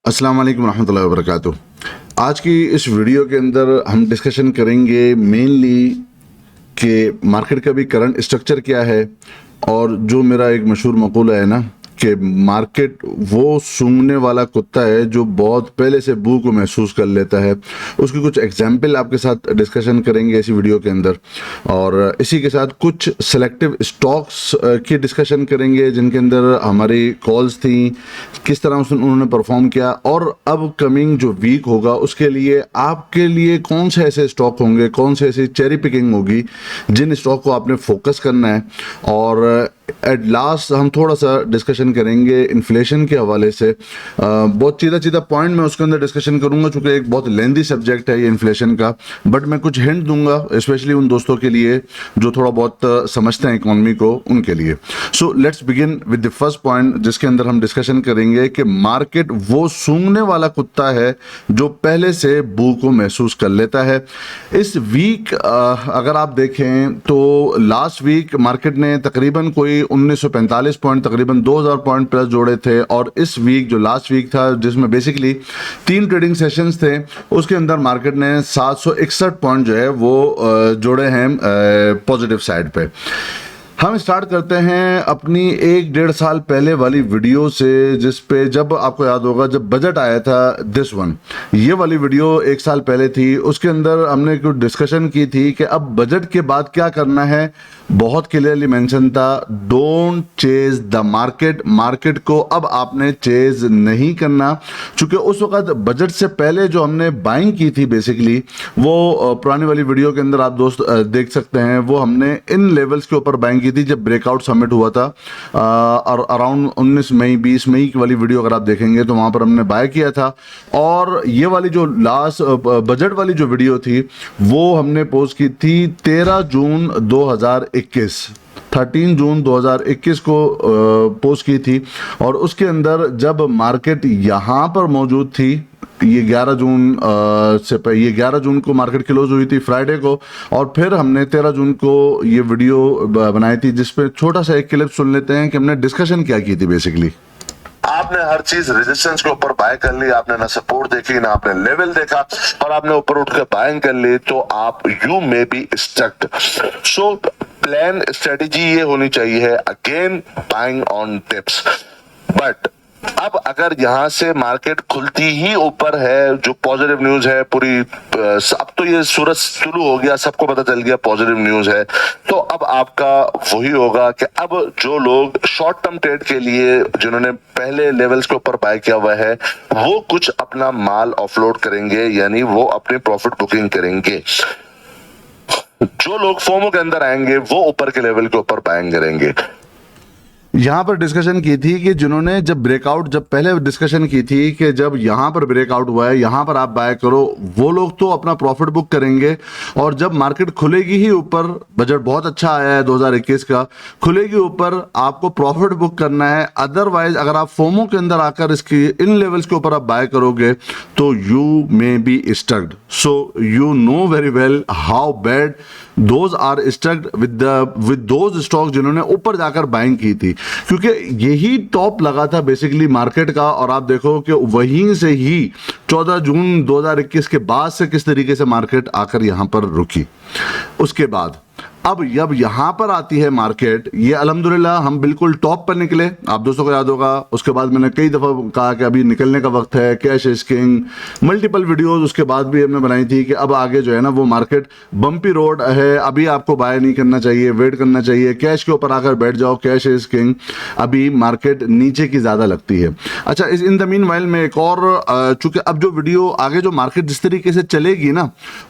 अस्सलाम वालेकुम रहमतुल्लाहि व बरकातुहू। आज की इस वीडियो के अंदर हम डिस्कशन करेंगे मेनली कि मार्केट का भी करंट स्ट्रक्चर क्या है, और जो मेरा एक मशहूर मकूला है ना कि मार्केट वो सूंघने वाला कुत्ता है जो बहुत पहले से बू को महसूस कर लेता है। उसकी कुछ एग्जाम्पल आपके साथ डिस्कशन करेंगे इसी वीडियो के अंदर, और इसी के साथ कुछ सेलेक्टिव स्टॉक्स की डिस्कशन करेंगे जिनके अंदर हमारी कॉल्स थी, किस तरह उन्होंने परफॉर्म किया, और अब कमिंग जो वीक होगा उसके लिए आपके लिए कौन से ऐसे स्टॉक होंगे, कौन से ऐसी चेरी पिकिंग होगी जिन स्टॉक को आपने फोकस करना है। और एट लास्ट हम थोड़ा सा डिस्कशन करेंगे इन्फ्लेशन के हवाले से। बहुत सीधा पॉइंट मैं उसके अंदर डिस्कशन करूंगा चूंकि एक बहुत लेंदी सब्जेक्ट है ये इन्फ्लेशन का, बट मैं कुछ हिंट दूंगा स्पेशली उन दोस्तों के लिए जो थोड़ा बहुत समझते हैं इकोनॉमी को, उनके लिए। So let's begin with the first point जिसके अंदर हम डिस्कशन करेंगे कि मार्केट वो सूंघने वाला कुत्ता है जो पहले से बू को महसूस कर लेता है। इस वीक अगर आप देखें तो लास्ट वीक मार्केट ने तकरीबन कोई 1945 पॉइंट, तकरीबन 2000 पॉइंट प्लस जोड़े थे, और इस वीक जो लास्ट वीक था जिसमें बेसिकली 3 ट्रेडिंग सेशंस थे उसके अंदर मार्केट ने 761 पॉइंट जो है वो जोड़े हैं पॉजिटिव साइड पे। हम स्टार्ट करते हैं अपनी 1-1.5 साल पहले वाली वीडियो से, जिस पे जब आपको याद होगा जब बजट आया था, दिस वन, ये वाली वीडियो 1 साल पहले थी। उसके अंदर हमने कुछ डिस्कशन की थी कि अब बजट के बाद क्या करना है। बहुत क्लियरली मेंशन था, don't chase the market, market को अब आपने चेज नहीं करना, क्योंकि उस वक्त बजट से पहले जो हमने बाइंग की थी बेसिकली वो पुरानी वाली वीडियो के अंदर आप दोस्त देख सकते हैं, वो हमने इन लेवल्स के ऊपर बाइंग की थी जब ब्रेकआउट समिट हुआ था, और अराउंड 19 मई 20 मई की वाली वीडियो अगर आप देखेंगे तो वहां पर हमने बाय किया था। और ये वाली जो लास्ट बजट वाली जो वीडियो थी वो हमने पोस्ट की थी 13 जून 2021 को पोस्ट की थी, और उसके अंदर जब मार्केट यहाँ पर मौजूद थी, ये 11 जून को मार्केट क्लोज हुई थी फ्राइडे को, और फिर हमने 13 जून को ये वीडियो बनाई थी जिसपे छोटा सा एक क्लिप सुन लेते हैं कि हमने डिस्कशन क्या की थी। बेसिकली आपने हर चीज रेजिस्टेंस के ऊपर बाय कर ली, आपने ना सपोर्ट देखी ना आपने लेवल देखा, और आपने ऊपर उठ के बाइंग कर ली, तो आप you may be stucked. So plan strategy ये होनी चाहिए, again buying on tips. But अब अगर यहां से मार्केट खुलती ही ऊपर है, जो पॉजिटिव न्यूज है पूरी, अब तो ये सूरज शुरू हो गया, सबको पता चल गया पॉजिटिव न्यूज है, तो अब आपका वही होगा कि अब जो लोग शॉर्ट टर्म ट्रेड के लिए जिन्होंने पहले लेवल्स के ऊपर बाय किया हुआ है वो कुछ अपना माल ऑफलोड करेंगे, यानी वो अपनी प्रॉफिट बुकिंग करेंगे। जो लोग फोमो के अंदर आएंगे वो ऊपर के लेवल के ऊपर बाइंग करेंगे। यहाँ पर डिस्कशन की थी कि जिन्होंने जब पहले डिस्कशन की थी कि जब यहाँ पर ब्रेकआउट हुआ है यहाँ पर आप बाय करो, वो लोग तो अपना प्रॉफिट बुक करेंगे, और जब मार्केट खुलेगी ही ऊपर, बजट बहुत अच्छा आया है 2021 का, खुलेगी ऊपर आपको प्रॉफिट बुक करना है। अदरवाइज अगर आप फोमो के अंदर आकर इसकी इन लेवल्स के ऊपर आप बाय करोगे तो you may be stucked. So you know very well how bad those are stucked with those stock जिन्होंने ऊपर जाकर बाइंग की थी, क्योंकि यही टॉप लगा था बेसिकली मार्केट का। और आप देखो कि वहीं से ही 14 जून 2021 के बाद से किस तरीके से मार्केट आकर यहां पर रुकी। उसके बाद अब जब यहां पर आती है मार्केट, ये अल्हम्दुलिल्लाह हम बिल्कुल टॉप पर निकले, आप दोस्तों को याद होगा। उसके बाद मैंने कई दफ़ा कहा कि अभी निकलने का वक्त है, cash is king, multiple videos उसके बाद भी हमने बनाई थी कि अब आगे जो है ना वो मार्केट बम्पी रोड है, अभी आपको बाय नहीं करना चाहिए, वेट करना चाहिए, कैश के ऊपर आकर बैठ जाओ, कैश इज किंग, अभी मार्केट नीचे की ज़्यादा लगती है। अच्छा, इस इन द मीन वाइल में एक और, चूंकि अब जो वीडियो आगे जो मार्केट जिस तरीके से चलेगी ना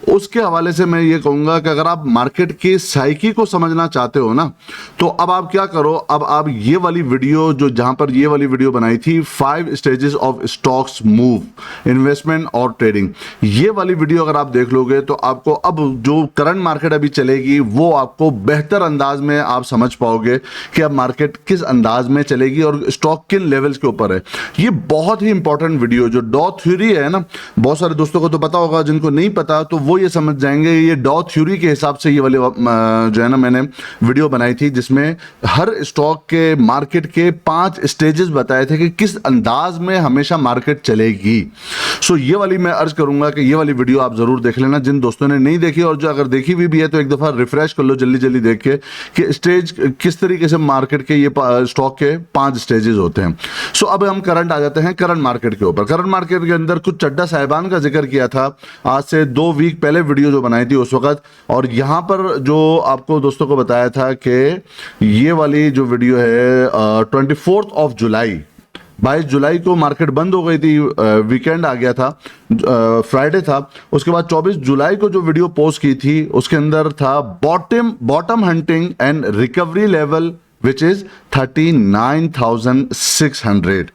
उसके हवाले से मैं ये कहूँगा कि अगर आप मार्केट के साइकी को समझना चाहते हो ना तो अब आप क्या करो, अब आप ये वाली वीडियो जो जहां पर ये वाली वीडियो बनाई थी 5 stages of stocks move, investment और ट्रेडिंग, ये वाली वीडियो अगर आप देख लोगे तो आपको अब जो करंट मार्केट अभी चलेगी वो आपको बेहतर अंदाज में आप समझ पाओगे कि अब मार्केट किस अंदाज में चलेगी और स्टॉक किन लेवल्स के ऊपर है। ये बहुत ही इंपॉर्टेंट वीडियो जो डॉ थ्योरी है ना, बहुत सारे दोस्तों को तो पता होगा, जिनको नहीं पता तो वो ये समझ जाएंगे ये डॉ थ्योरी के हिसाब से ये वाली जो है ना मैंने वीडियो बनाई थी जिसमें हर स्टॉक के मार्केट के 5 स्टेजेस बताए थे कि किस अंदाज में हमेशा मार्केट चलेगी। सो ये वाली मैं अर्ज करूंगा कि ये वाली वीडियो आप जरूर देख लेना जिन दोस्तों ने नहीं देखी, और जो अगर देखी हुई भी है तो एक दफा रिफ्रेश कर लो जल्दी जल्दी देख के कि स्टेज किस तरीके से मार्केट के ये स्टॉक के 5 स्टेजेस होते हैं। सो अब हम करंट आ जाते हैं करंट मार्केट के ऊपर। करंट मार्केट के अंदर कुछ चड्डा साहिबान का जिक्र किया था आज से 2 वीक पहले वीडियो जो बनाई थी उस वक्त, और यहां पर जो आपको दोस्तों को बताया था कि ये वाली जो वीडियो है 24 ऑफ जुलाई 22 जुलाई को मार्केट बंद हो गई थी, वीकेंड आ गया था, फ्राइडे था। उसके बाद 24 जुलाई को जो वीडियो पोस्ट की थी उसके अंदर था bottom hunting and recovery level which is 39,600।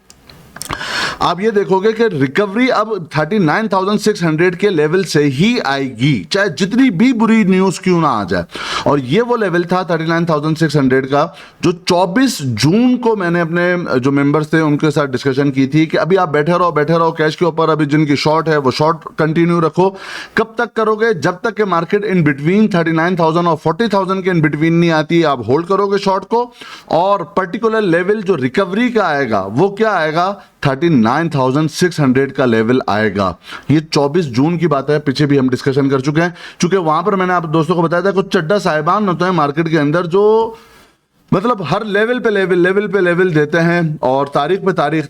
आप ये देखोगे कि रिकवरी अब 39,600 के लेवल से ही आएगी, चाहे जितनी भी बुरी न्यूज क्यों ना आ जाए। और ये वो लेवल था 39,600 का जो 24 जून को मैंने अपने जो मेंबर्स थे उनके साथ डिस्कशन की थी कि अभी आप बैठे रहो कैश के ऊपर, अभी जिनकी शॉर्ट है वो शॉर्ट कंटिन्यू रखो। कब तक करोगे? जब तक के मार्केट इन बिटवीन 39,000 और 40,000 के इन बिटवीन नहीं आती, आप होल्ड करोगे शॉर्ट को। और पर्टिकुलर लेवल जो रिकवरी का आएगा वो क्या आएगा? 39,600 का लेवल आएगा। ये 24 जून की बात है, पीछे भी हम डिस्कशन कर चुके हैं। चूंकि वहां पर मैंने आप दोस्तों को बताया था कुछ चड्डा साहिबान होते हैं मार्केट के अंदर जो मतलब हर लेवल पे लेवल देते हैं, और तारीख पे तारीख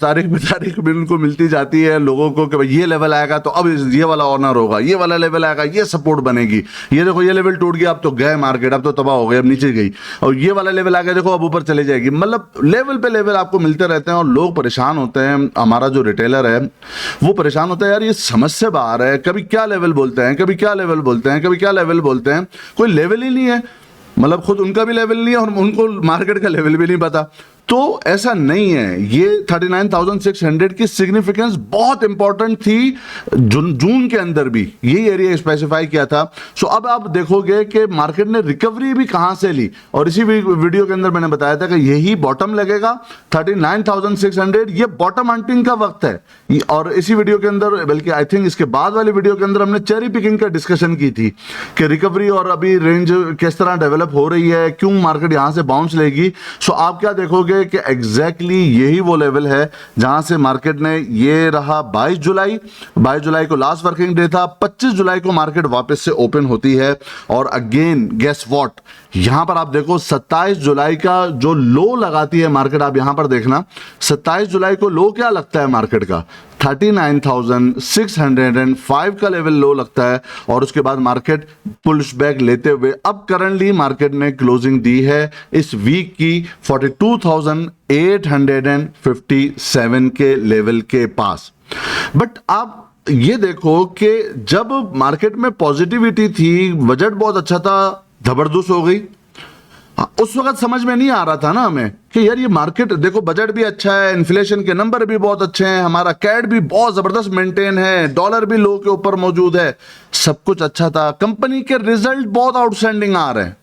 भी उनको मिलती जाती है लोगों को कि भाई ये लेवल आएगा तो अब ये वाला ऑनर होगा, ये वाला लेवल आएगा, ये सपोर्ट बनेगी, ये देखो ये लेवल टूट गया, अब तो गए मार्केट, अब तो तबाह हो गई, अब नीचे गई, और ये वाला लेवल आ गया, देखो अब ऊपर चले जाएगी। मतलब लेवल पे लेवल आपको मिलते रहते हैं और लोग परेशान होते हैं। हमारा जो रिटेलर है वो परेशान होता है, यार ये समझ से बाहर है, कभी क्या लेवल बोलते हैं, कभी क्या लेवल बोलते हैं, कभी क्या लेवल बोलते हैं, कोई लेवल ही नहीं है। मतलब खुद उनका भी लेवल नहीं है और उनको मार्केट का लेवल भी नहीं पता। तो ऐसा नहीं है। ये 39,600 की सिग्निफिकेंस बहुत इंपॉर्टेंट थी जून के अंदर भी, यही एरिया स्पेसिफाई किया था। सो अब आप देखोगे कि मार्केट ने रिकवरी भी कहां से ली, और इसी वीडियो के अंदर मैंने बताया था कि यही बॉटम लगेगा 39,600। ये बॉटम हंटिंग का वक्त है। और इसी वीडियो के अंदर, बल्कि आई थिंक इसके बाद वाली वीडियो के अंदर हमने चेरी पिकिंग का डिस्कशन की थी कि रिकवरी और अभी रेंज किस तरह डेवलप हो रही है, क्यों मार्केट यहां से बाउंस लेगी। सो आप क्या देखोगे कि एग्जैक्टली यही वो लेवल है जहां से मार्केट ने, ये रहा 22 जुलाई को लास्ट वर्किंग डे था, 25 जुलाई को मार्केट वापस से ओपन होती है। और अगेन गेस व्हाट, यहां पर आप देखो 27 जुलाई का जो लो लगाती है मार्केट, आप यहां पर देखना 27 जुलाई को लो क्या लगता है मार्केट का? 39,605 का लेवल लो लगता है। और उसके बाद मार्केट पुश बैक लेते हुए अब करंटली मार्केट ने क्लोजिंग दी है इस वीक की 42,857 के लेवल के पास। बट आप ये देखो कि जब मार्केट में पॉजिटिविटी थी, बजट बहुत अच्छा था, जबरदस्त हो गई, उस वक्त समझ में नहीं आ रहा था ना हमें कि यार ये मार्केट देखो, बजट भी अच्छा है, इन्फ्लेशन के नंबर भी बहुत अच्छे हैं, हमारा कैड भी बहुत जबरदस्त मेंटेन है, डॉलर भी लो के ऊपर मौजूद है, सब कुछ अच्छा था, कंपनी के रिजल्ट बहुत आउटस्टैंडिंग आ रहे हैं।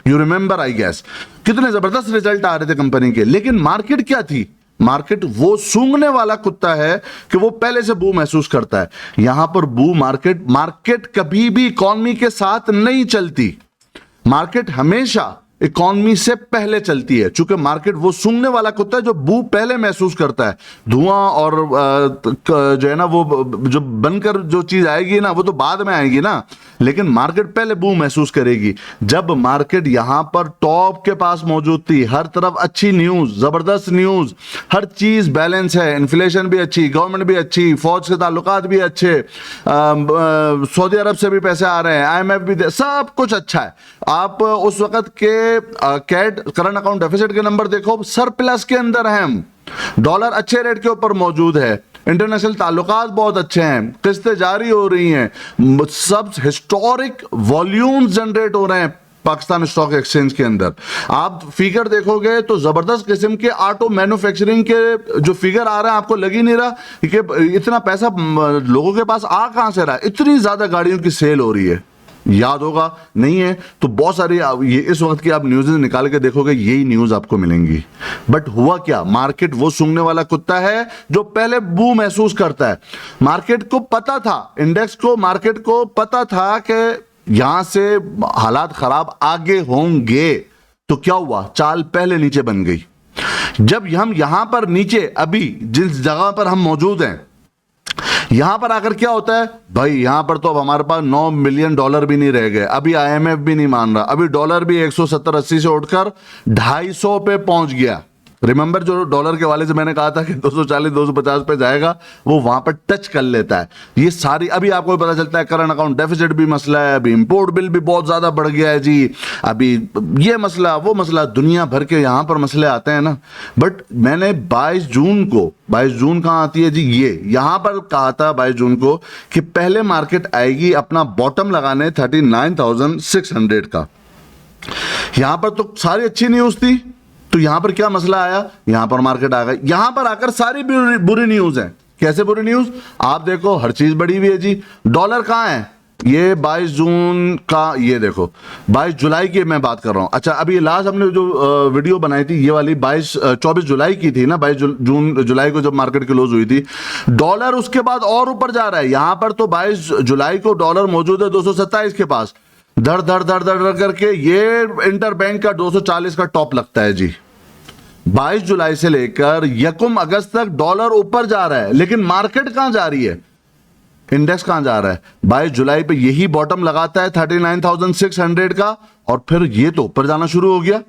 यू रिमेंबर आई गेस कितने जबरदस्त रिजल्ट आ रहे थे कंपनी के। लेकिन मार्केट क्या थी? मार्केट वो सूंघने वाला कुत्ता है कि वो पहले से बू महसूस करता है। यहां पर बू मार्केट कभी भी इकॉनमी के साथ नहीं चलती, मार्केट हमेशा इकॉनमी से पहले चलती है। चूंकि मार्केट वो सूंघने वाला कुत्ता है जो बू पहले महसूस करता है। धुआं और जो है ना वो जो बनकर जो चीज आएगी ना वो तो बाद में आएगी ना, लेकिन मार्केट पहले बू महसूस करेगी। जब मार्केट यहां पर टॉप के पास मौजूद थी, हर तरफ अच्छी न्यूज, जबरदस्त न्यूज, हर चीज बैलेंस है, इन्फ्लेशन भी अच्छी, गवर्नमेंट भी अच्छी, फौज के ताल्लुकात भी अच्छे, सऊदी अरब से भी पैसे आ रहे हैं, IMF भी, सब कुछ अच्छा है। आप उस वक्त के कैट करंट अकाउंट डेफिसिट के नंबर देखो, सरप्लस के अंदर हैं हम, डॉलर अच्छे रेट के ऊपर मौजूद है, इंटरनेशनल ताल्लुकात बहुत अच्छे हैं, किस्तें जारी हो रही हैं, सब हिस्टोरिक वॉल्यूम्स जनरेट हो रहे हैं पाकिस्तान स्टॉक एक्सचेंज के अंदर। आप फिगर देखोगे तो जबरदस्त किस्म के ऑटो मैन्युफैक्चरिंग के जो फिगर आ रहा है, आपको लग ही नहीं रहा कि इतना पैसा लोगों के पास आ कहां से रहा है, इतनी ज्यादा गाड़ियों की सेल हो रही है। याद होगा, नहीं है तो बहुत सारी ये इस वक्त की आप न्यूज़ निकाल के देखोगे, यही न्यूज आपको मिलेंगी। बट हुआ क्या? मार्केट वो सूंघने वाला कुत्ता है जो पहले बू महसूस करता है। मार्केट को पता था, इंडेक्स को, मार्केट को पता था कि यहां से हालात खराब आगे होंगे। तो क्या हुआ, चाल पहले नीचे बन गई। जब हम यहां पर नीचे, अभी जिस जगह पर हम मौजूद हैं, यहां पर आकर क्या होता है भाई, यहां पर तो अब हमारे पास $9 मिलियन भी नहीं रह गए। अभी IMF भी नहीं मान रहा, अभी डॉलर भी 170-80 से उठकर 250 पे पहुंच गया। रिमेंबर, जो डॉलर के वाले से मैंने कहा था कि 240-250 पे जाएगा, वो वहां पर टच कर लेता है। ये सारी अभी आपको पता चलता है, करंट अकाउंट डेफिसिट भी मसला है, अभी इंपोर्ट बिल भी बहुत ज्यादा बढ़ गया है जी, अभी ये मसला वो मसला, दुनिया भर के यहां पर मसले आते हैं ना। बट मैंने 22 जून कहां आती है जी, ये यहां पर कहा था 22 जून को कि पहले मार्केट आएगी अपना बॉटम लगाने 39,600 का। यहां पर तो सारी अच्छी न्यूज थी, तो यहां पर क्या मसला आया, यहां पर मार्केट आ गई। यहां पर आकर सारी बुरी न्यूज है। कैसे बुरी न्यूज, आप देखो हर चीज बढ़ी हुई है जी। डॉलर कहां है, ये 22 जून का, ये देखो 22 जुलाई की मैं बात कर रहा हूं। अच्छा, अभी लास्ट हमने जो वीडियो बनाई थी ये वाली 24 जुलाई की थी ना, 22 जुलाई को जब मार्केट क्लोज हुई थी, डॉलर उसके बाद और ऊपर जा रहा है। यहां पर तो 22 जुलाई को डॉलर मौजूद है 227 के पास, धड़ धड़ धड़ धड़ करके ये इंटर बैंक का 240 का टॉप लगता है जी। 22 जुलाई से लेकर 1 अगस्त तक डॉलर ऊपर जा रहा है, लेकिन मार्केट कहां जा रही है, इंडेक्स कहां जा रहा है। 22 जुलाई पे यही बॉटम लगाता है 39,600 का, और फिर ये तो ऊपर जाना शुरू हो गया।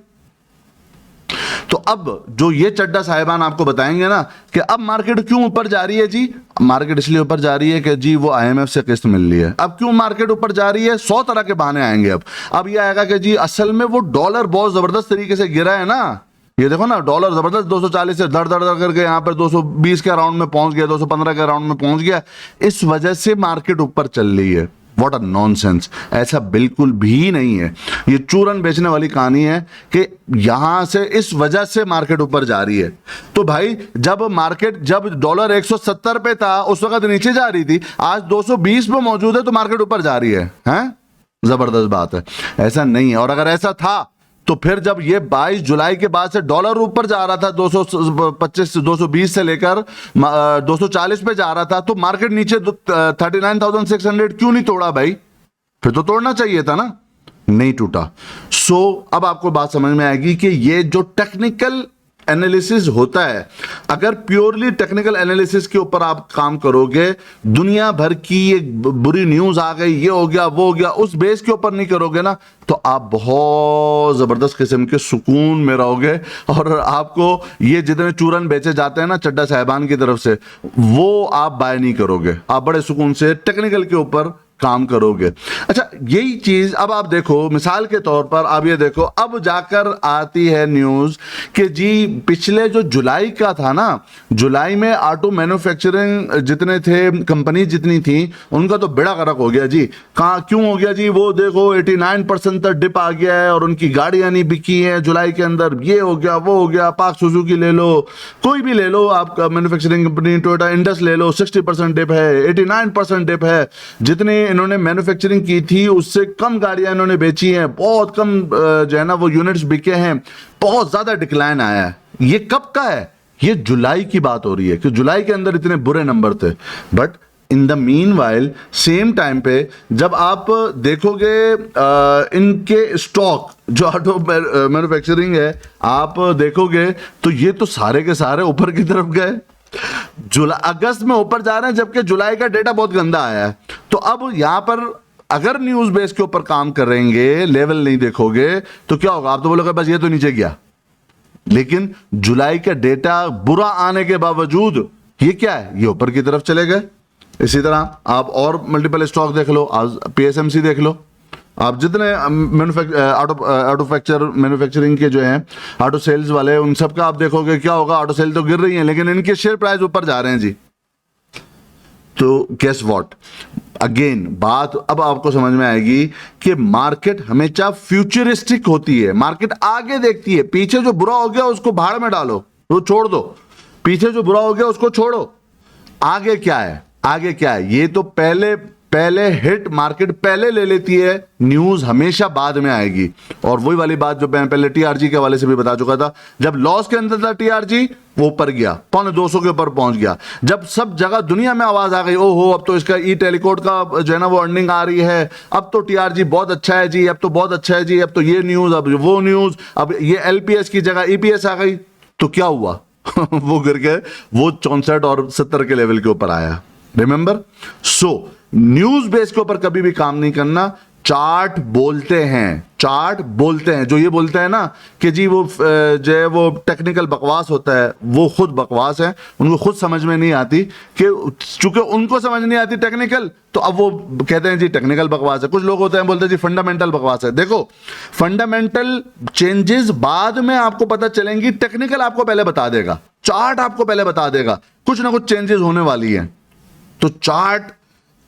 तो अब जो ये चड्डा साहिबान आपको बताएंगे ना कि अब मार्केट क्यों ऊपर जा रही है जी, मार्केट इसलिए ऊपर जा रही है कि जी वो IMF से किस्त मिल रही है। अब क्यों मार्केट ऊपर जा रही है, 100 तरह के बहाने आएंगे। अब ये आएगा कि जी असल में वो डॉलर बहुत जबरदस्त तरीके से गिरा है ना, ये देखो ना, डॉलर जबरदस्त 240 से धड़ धड़ धड़ करके यहां पर 220 के राउंड में पहुंच गया, 215 के राउंड में पहुंच गया, इस वजह से मार्केट ऊपर चल रही है। व्हाट अ नॉनसेंस, ऐसा बिल्कुल भी नहीं है। ये चूरन बेचने वाली कहानी है कि यहां से इस वजह से मार्केट ऊपर जा रही है। तो भाई जब डॉलर 170 पे था उस वक्त नीचे जा रही थी, आज 220 पे मौजूद है तो मार्केट ऊपर जा रही है, हैं? जबरदस्त बात है। ऐसा नहीं है, और अगर ऐसा था तो फिर जब ये 22 जुलाई के बाद से डॉलर ऊपर जा रहा था 225 से 220 से लेकर 240 पे जा रहा था, तो मार्केट नीचे 39,600 क्यों नहीं तोड़ा भाई, फिर तो तोड़ना चाहिए था ना, नहीं टूटा। सो अब आपको बात समझ में आएगी कि ये जो टेक्निकल एनालिसिस होता है, अगर प्योरली टेक्निकल एनालिसिस के ऊपर आप काम करोगे, दुनिया भर की एक बुरी न्यूज आ गई, ये हो गया वो हो गया, उस बेस के ऊपर नहीं करोगे ना, तो आप बहुत जबरदस्त किस्म के सुकून में रहोगे। और आपको ये जितने चूरन बेचे जाते हैं ना चड्डा साहिबान की तरफ से, वो आप बाय नहीं करोगे, आप बड़े सुकून से टेक्निकल के ऊपर काम करोगे। अच्छा, यही चीज अब आप देखो, मिसाल के तौर पर आप ये देखो, अब जाकर आती है न्यूज कि जी पिछले जो जुलाई का था ना, जुलाई में ऑटो मैन्युफैक्चरिंग जितने थे, कंपनी जितनी थी, उनका तो बेड़ा गर्क हो गया जी। कहां क्यों हो गया जी, वो देखो 89% तक डिप आ गया है, और उनकी गाड़ियां नहीं बिकी हैं जुलाई के अंदर, ये हो गया वो हो गया। पाक सुजुकी ले लो, कोई भी ले लो आपका मैन्युफैक्चरिंग कंपनी, टोयोटा इंडस ले लो, 60% डिप है, 89% डिप है। जितने इन्होंने मैन्युफैक्चरिंग की थी उससे कम गाड़ियां इन्होंने बेची हैं, बहुत कम जो है ना वो यूनिट्स बिके हैं, बहुत ज्यादा डिक्लाइन आया है। ये कब का है, ये जुलाई की बात हो रही है कि जुलाई के अंदर इतने बुरे नंबर थे। But in the mean while same time पे जब आप देखोगे इनके स्टॉक जो ऑटो मैन्युफैक्चरिंग है, आप देखोगे तो ये तो सारे के सारे ऊपर की तरफ गए। अगस्त में ऊपर जा रहे हैं, जबकि जुलाई का डेटा बहुत गंदा आया है। तो अब यहां पर अगर न्यूज बेस के ऊपर काम करेंगे, लेवल नहीं देखोगे, तो क्या होगा, आप तो बोलोगे बस ये तो नीचे गया। लेकिन जुलाई का डेटा बुरा आने के बावजूद ये क्या है, ये ऊपर की तरफ चले गए। इसी तरह आप और मल्टीपल स्टॉक देख लो, PSMC देख लो, आप जितने ऑटो मैन्युफैक्चरिंग के जो हैं, ऑटो सेल्स वाले, उन सब का आप देखोगे क्या होगा, ऑटो सेल तो गिर रही हैं, लेकिन इनके शेयर प्राइस ऊपर जा रहे हैं जी। तो गेस व्हाट, अगेन बात अब आपको समझ में आएगी कि मार्केट हमेशा फ्यूचरिस्टिक होती है, मार्केट आगे देखती है। पीछे जो बुरा हो गया उसको भाड़ में डालो, वो छोड़ दो, पीछे जो बुरा हो गया उसको छोड़ो, आगे क्या है, आगे क्या है, ये तो पहले पहले हिट मार्केट पहले ले लेती है, न्यूज हमेशा बाद में आएगी। और वही वाली बात जो मैं पहले टीआरजी के हवाले से भी बता चुका था, जब लॉस के अंदर था टीआरजी, वो ऊपर गया, 250 के ऊपर पहुंच गया। जब सब जगह दुनिया में आवाज आ गई, ओहो अब तो इसका ई टेलीकोड का जो है ना वो अर्निंग आ रही है, अब तो टीआरजी बहुत अच्छा है जी, अब तो बहुत अच्छा है जी, अब तो ये न्यूज, अब वो न्यूज, अब ये एलपीएस की जगह ईपीएस आ गई, तो क्या हुआ? वो गिर के वो 64 और 70 के लेवल के ऊपर आया। रिमेंबर, सो न्यूज बेस के ऊपर कभी भी काम नहीं करना। चार्ट बोलते हैं, चार्ट बोलते हैं, जो ये बोलते हैं ना कि जी वो जो है वो टेक्निकल बकवास होता है, वो खुद बकवास है, उनको खुद समझ में नहीं आती, कि चूंकि उनको समझ नहीं आती टेक्निकल, तो अब वो कहते हैं जी टेक्निकल बकवास है। कुछ लोग होते हैं बोलते हैं जी फंडामेंटल बकवास है। देखो, फंडामेंटल चेंजेस बाद में आपको पता चलेंगी, टेक्निकल आपको पहले बता देगा, चार्ट आपको पहले बता देगा कुछ ना कुछ चेंजेस होने वाली है। तो चार्ट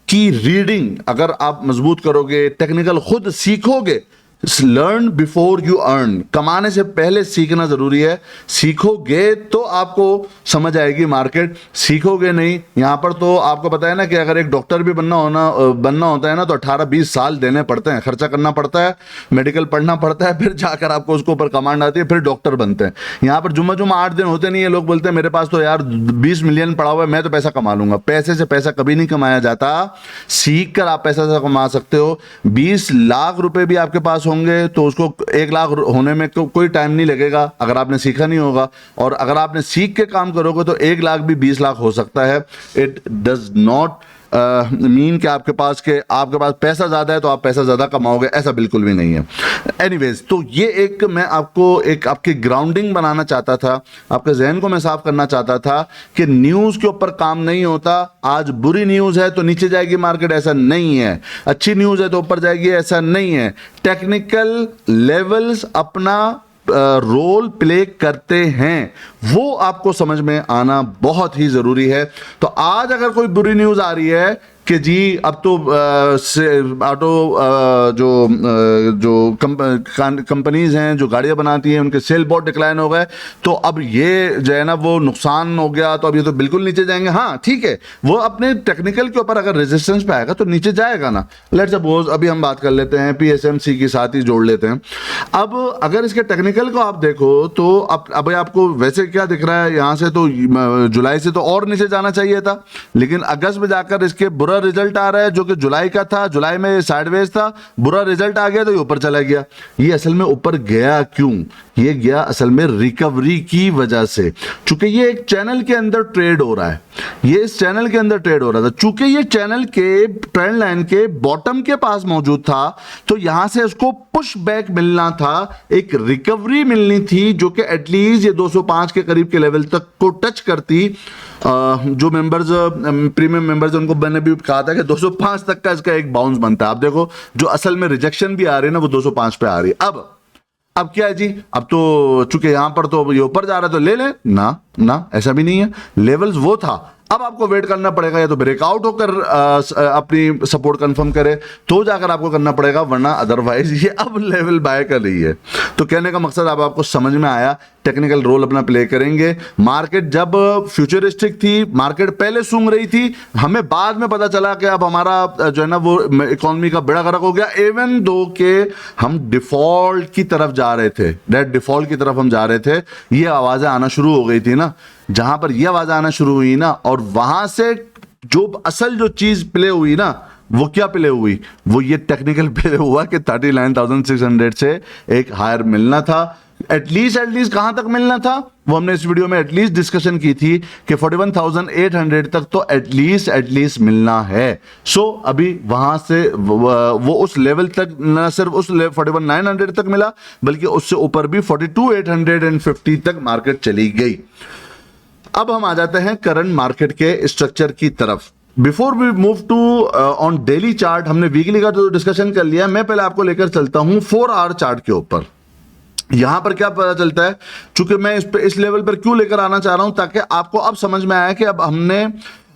की रीडिंग अगर आप मजबूत करोगे, टेक्निकल खुद सीखोगे, लर्न बिफोर यू अर्न, कमाने से पहले सीखना जरूरी है। सीखोगे तो आपको समझ आएगी मार्केट, सीखोगे नहीं, यहां पर तो आपको पता है ना कि अगर एक डॉक्टर भी बनना होता है ना, तो 18-20 साल देने पड़ते हैं, खर्चा करना पड़ता है, मेडिकल पढ़ना पड़ता है, फिर जाकर आपको उसके ऊपर कमांड आती है, फिर डॉक्टर बनते हैं। यहां पर जुम्मा 8 दिन होते नहीं है, लोग बोलते हैं मेरे पास तो यार 20 मिलियन पड़ा हुआ है, मैं तो पैसा कमा लूंगा। पैसे से पैसा कभी नहीं कमाया जाता, सीख कर आप पैसा कमा सकते हो। 20 लाख रुपए भी आपके पास होंगे तो उसको 1 लाख होने में कोई टाइम नहीं लगेगा अगर आपने सीखा नहीं होगा। और अगर आपने सीख के काम करोगे तो 1 लाख भी 20 लाख हो सकता है। इट डज नॉट मीन कि आपके पास पैसा ज्यादा है तो आप पैसा ज्यादा कमाओगे, ऐसा बिल्कुल भी नहीं है। एनीवेज, तो ये एक मैं आपको एक आपकी ग्राउंडिंग बनाना चाहता था, आपके जहन को मैं साफ करना चाहता था कि न्यूज के ऊपर काम नहीं होता। आज बुरी न्यूज है तो नीचे जाएगी मार्केट, ऐसा नहीं है। अच्छी न्यूज है तो ऊपर जाएगी, ऐसा नहीं है। टेक्निकल लेवल्स अपना रोल प्ले करते हैं, वो आपको समझ में आना बहुत ही जरूरी है। तो आज अगर कोई बुरी न्यूज आ रही है कि जी अब तो ऑटो जो कंपनीज हैं जो गाड़ियां बनाती हैं उनके सेल बहुत डिक्लाइन हो गए, तो अब ये जो है ना वो नुकसान हो गया, तो अब ये तो बिल्कुल नीचे जाएंगे। हाँ ठीक है, वो अपने टेक्निकल के ऊपर अगर रेजिस्टेंस पे आएगा तो नीचे जाएगा ना। लेट्स सपोज अभी हम बात कर लेते हैं पीएसएमसी के साथ ही जोड़ लेते हैं। अब अगर इसके टेक्निकल को आप देखो तो अब आपको वैसे क्या दिख रहा है, यहां से तो जुलाई से तो और नीचे जाना चाहिए था, लेकिन अगस्त में जाकर इसके बुरा रिजल्ट आ रहा है जो कि जुलाई का था। जुलाई में साइडवेज था, बुरा रिजल्ट आ गया तो ये ऊपर चला गया। ये असल में ऊपर गया क्यों? ये गया असल में रिकवरी की वजह से, चूंकि ये एक चैनल के अंदर ट्रेड हो रहा है, ये इस चैनल के अंदर ट्रेड हो रहा था। चूंकि ये चैनल के ट्रेंड लाइन के बॉटम के पास मौजूद था तो यहां से उसको पुश बैक मिलना था, एक रिकवरी मिलनी थी जो कि एटलीस्ट ये 205 के करीब के लेवल तक को टच करती। जो मेंबर्स प्रीमियम मेंबर्स उनको मैंने भी कहा था कि 205 तक का इसका एक बाउंस बनता है। आप देखो जो असल में रिजेक्शन भी आ रही है ना वो 205 पे आ रही है। अब क्या है जी, अब तो चूंकि यहां पर तो ये ऊपर जा रहा है तो ले लें ना, ऐसा भी नहीं है। लेवल्स वो था, अब आपको वेट करना पड़ेगा, या तो ब्रेकआउट होकर अपनी सपोर्ट कंफर्म करे तो जाकर आपको करना पड़ेगा, वरना अदरवाइज ये अब लेवल बाय कर रही है। तो कहने का मकसद अब आपको समझ में आया, टेक्निकल रोल अपना प्ले करेंगे। मार्केट जब फ्यूचरिस्टिक थी, मार्केट पहले सूंघ रही थी, हमें बाद में पता चला कि अब हमारा जो है ना वो इकोनॉमी का बेड़ा गर्क हो गया, इवन दो के हम डिफॉल्ट की तरफ जा रहे थे, डेट डिफॉल्ट की तरफ हम जा रहे थे। ये आवाजें आना शुरू हो गई थी ना, जहां पर ये आवाज आना शुरू हुई ना, और वहां से जो असल जो चीज प्ले हुई ना, वो क्या प्ले हुई, वो ये टेक्निकल प्ले हुआ कि 39,600 से एक हायर मिलना था। एटलीस्ट कहां तक मिलना था वो हमने इस वीडियो में एटलीस्ट डिस्कशन की थी कि 41,800 तक तो एटलीस्ट मिलना है। सो अभी वहां से वो उस लेवल तक, न सिर्फ उस 41,900 तक मिला बल्कि उससे ऊपर भी 42,850 तक मार्केट चली गई। अब हम आ जाते हैं करंट मार्केट के स्ट्रक्चर की तरफ। Before we move to on daily chart, हमने वीकली का तो डिस्कशन कर लिया, मैं पहले आपको लेकर चलता हूं 4 आवर चार्ट के ऊपर। यहां पर क्या पता चलता है, चूंकि मैं इस लेवल पर क्यों लेकर आना चाह रहा हूं, ताकि आपको अब समझ में आया कि अब हमने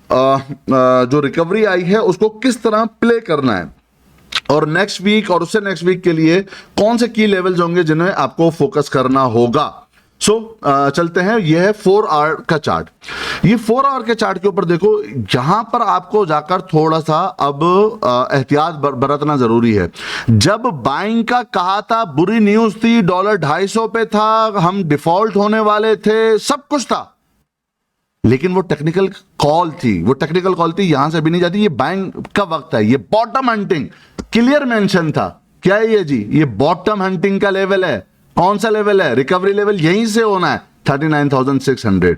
जो रिकवरी आई है उसको किस तरह प्ले करना है, और नेक्स्ट वीक और उससे नेक्स्ट वीक के लिए कौन से की लेवल्स होंगे जिन्हें आपको फोकस करना होगा। चलते हैं, यह है 4 आवर का चार्ट। ये 4 आवर के चार्ट के ऊपर देखो, यहां पर आपको जाकर थोड़ा सा अब एहतियात बरतना जरूरी है। जब बाइंग का कहा था, बुरी न्यूज थी, डॉलर 250 पे था, हम डिफॉल्ट होने वाले थे, सब कुछ था, लेकिन वो टेक्निकल कॉल थी, यहां से भी नहीं जाती। ये बाइंग का वक्त है, ये बॉटम हंटिंग क्लियर मेंशन था। क्या है ये जी? ये बॉटम हंटिंग का लेवल है। कौन सा लेवल है? रिकवरी लेवल यहीं से होना है, 39,600।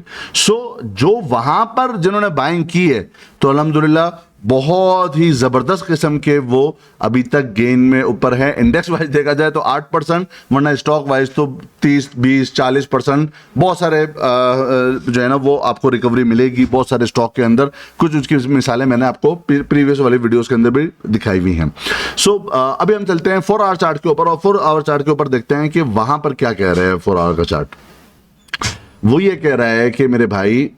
जो वहां पर जिन्होंने बाइंग की है, तो अल्हम्दुलिल्लाह बहुत ही जबरदस्त किस्म के वो अभी तक गेन में ऊपर है। इंडेक्स वाइज देखा जाए तो 8%, वरना स्टॉक वाइज तो 30, 20, 40%। बहुत सारे जो है ना वो आपको रिकवरी मिलेगी बहुत सारे स्टॉक के अंदर। कुछ उसकी मिसालें मैंने आपको प्रीवियस वाले वीडियोस के अंदर भी दिखाई हुई हैं। अभी हम चलते हैं 4 आवर चार्ट के ऊपर, और 4 आवर चार्ट के ऊपर देखते हैं कि वहां पर क्या कह रहे हैं 4 आवर का चार्ट। वो ये कह रहा है कि मेरे भाई,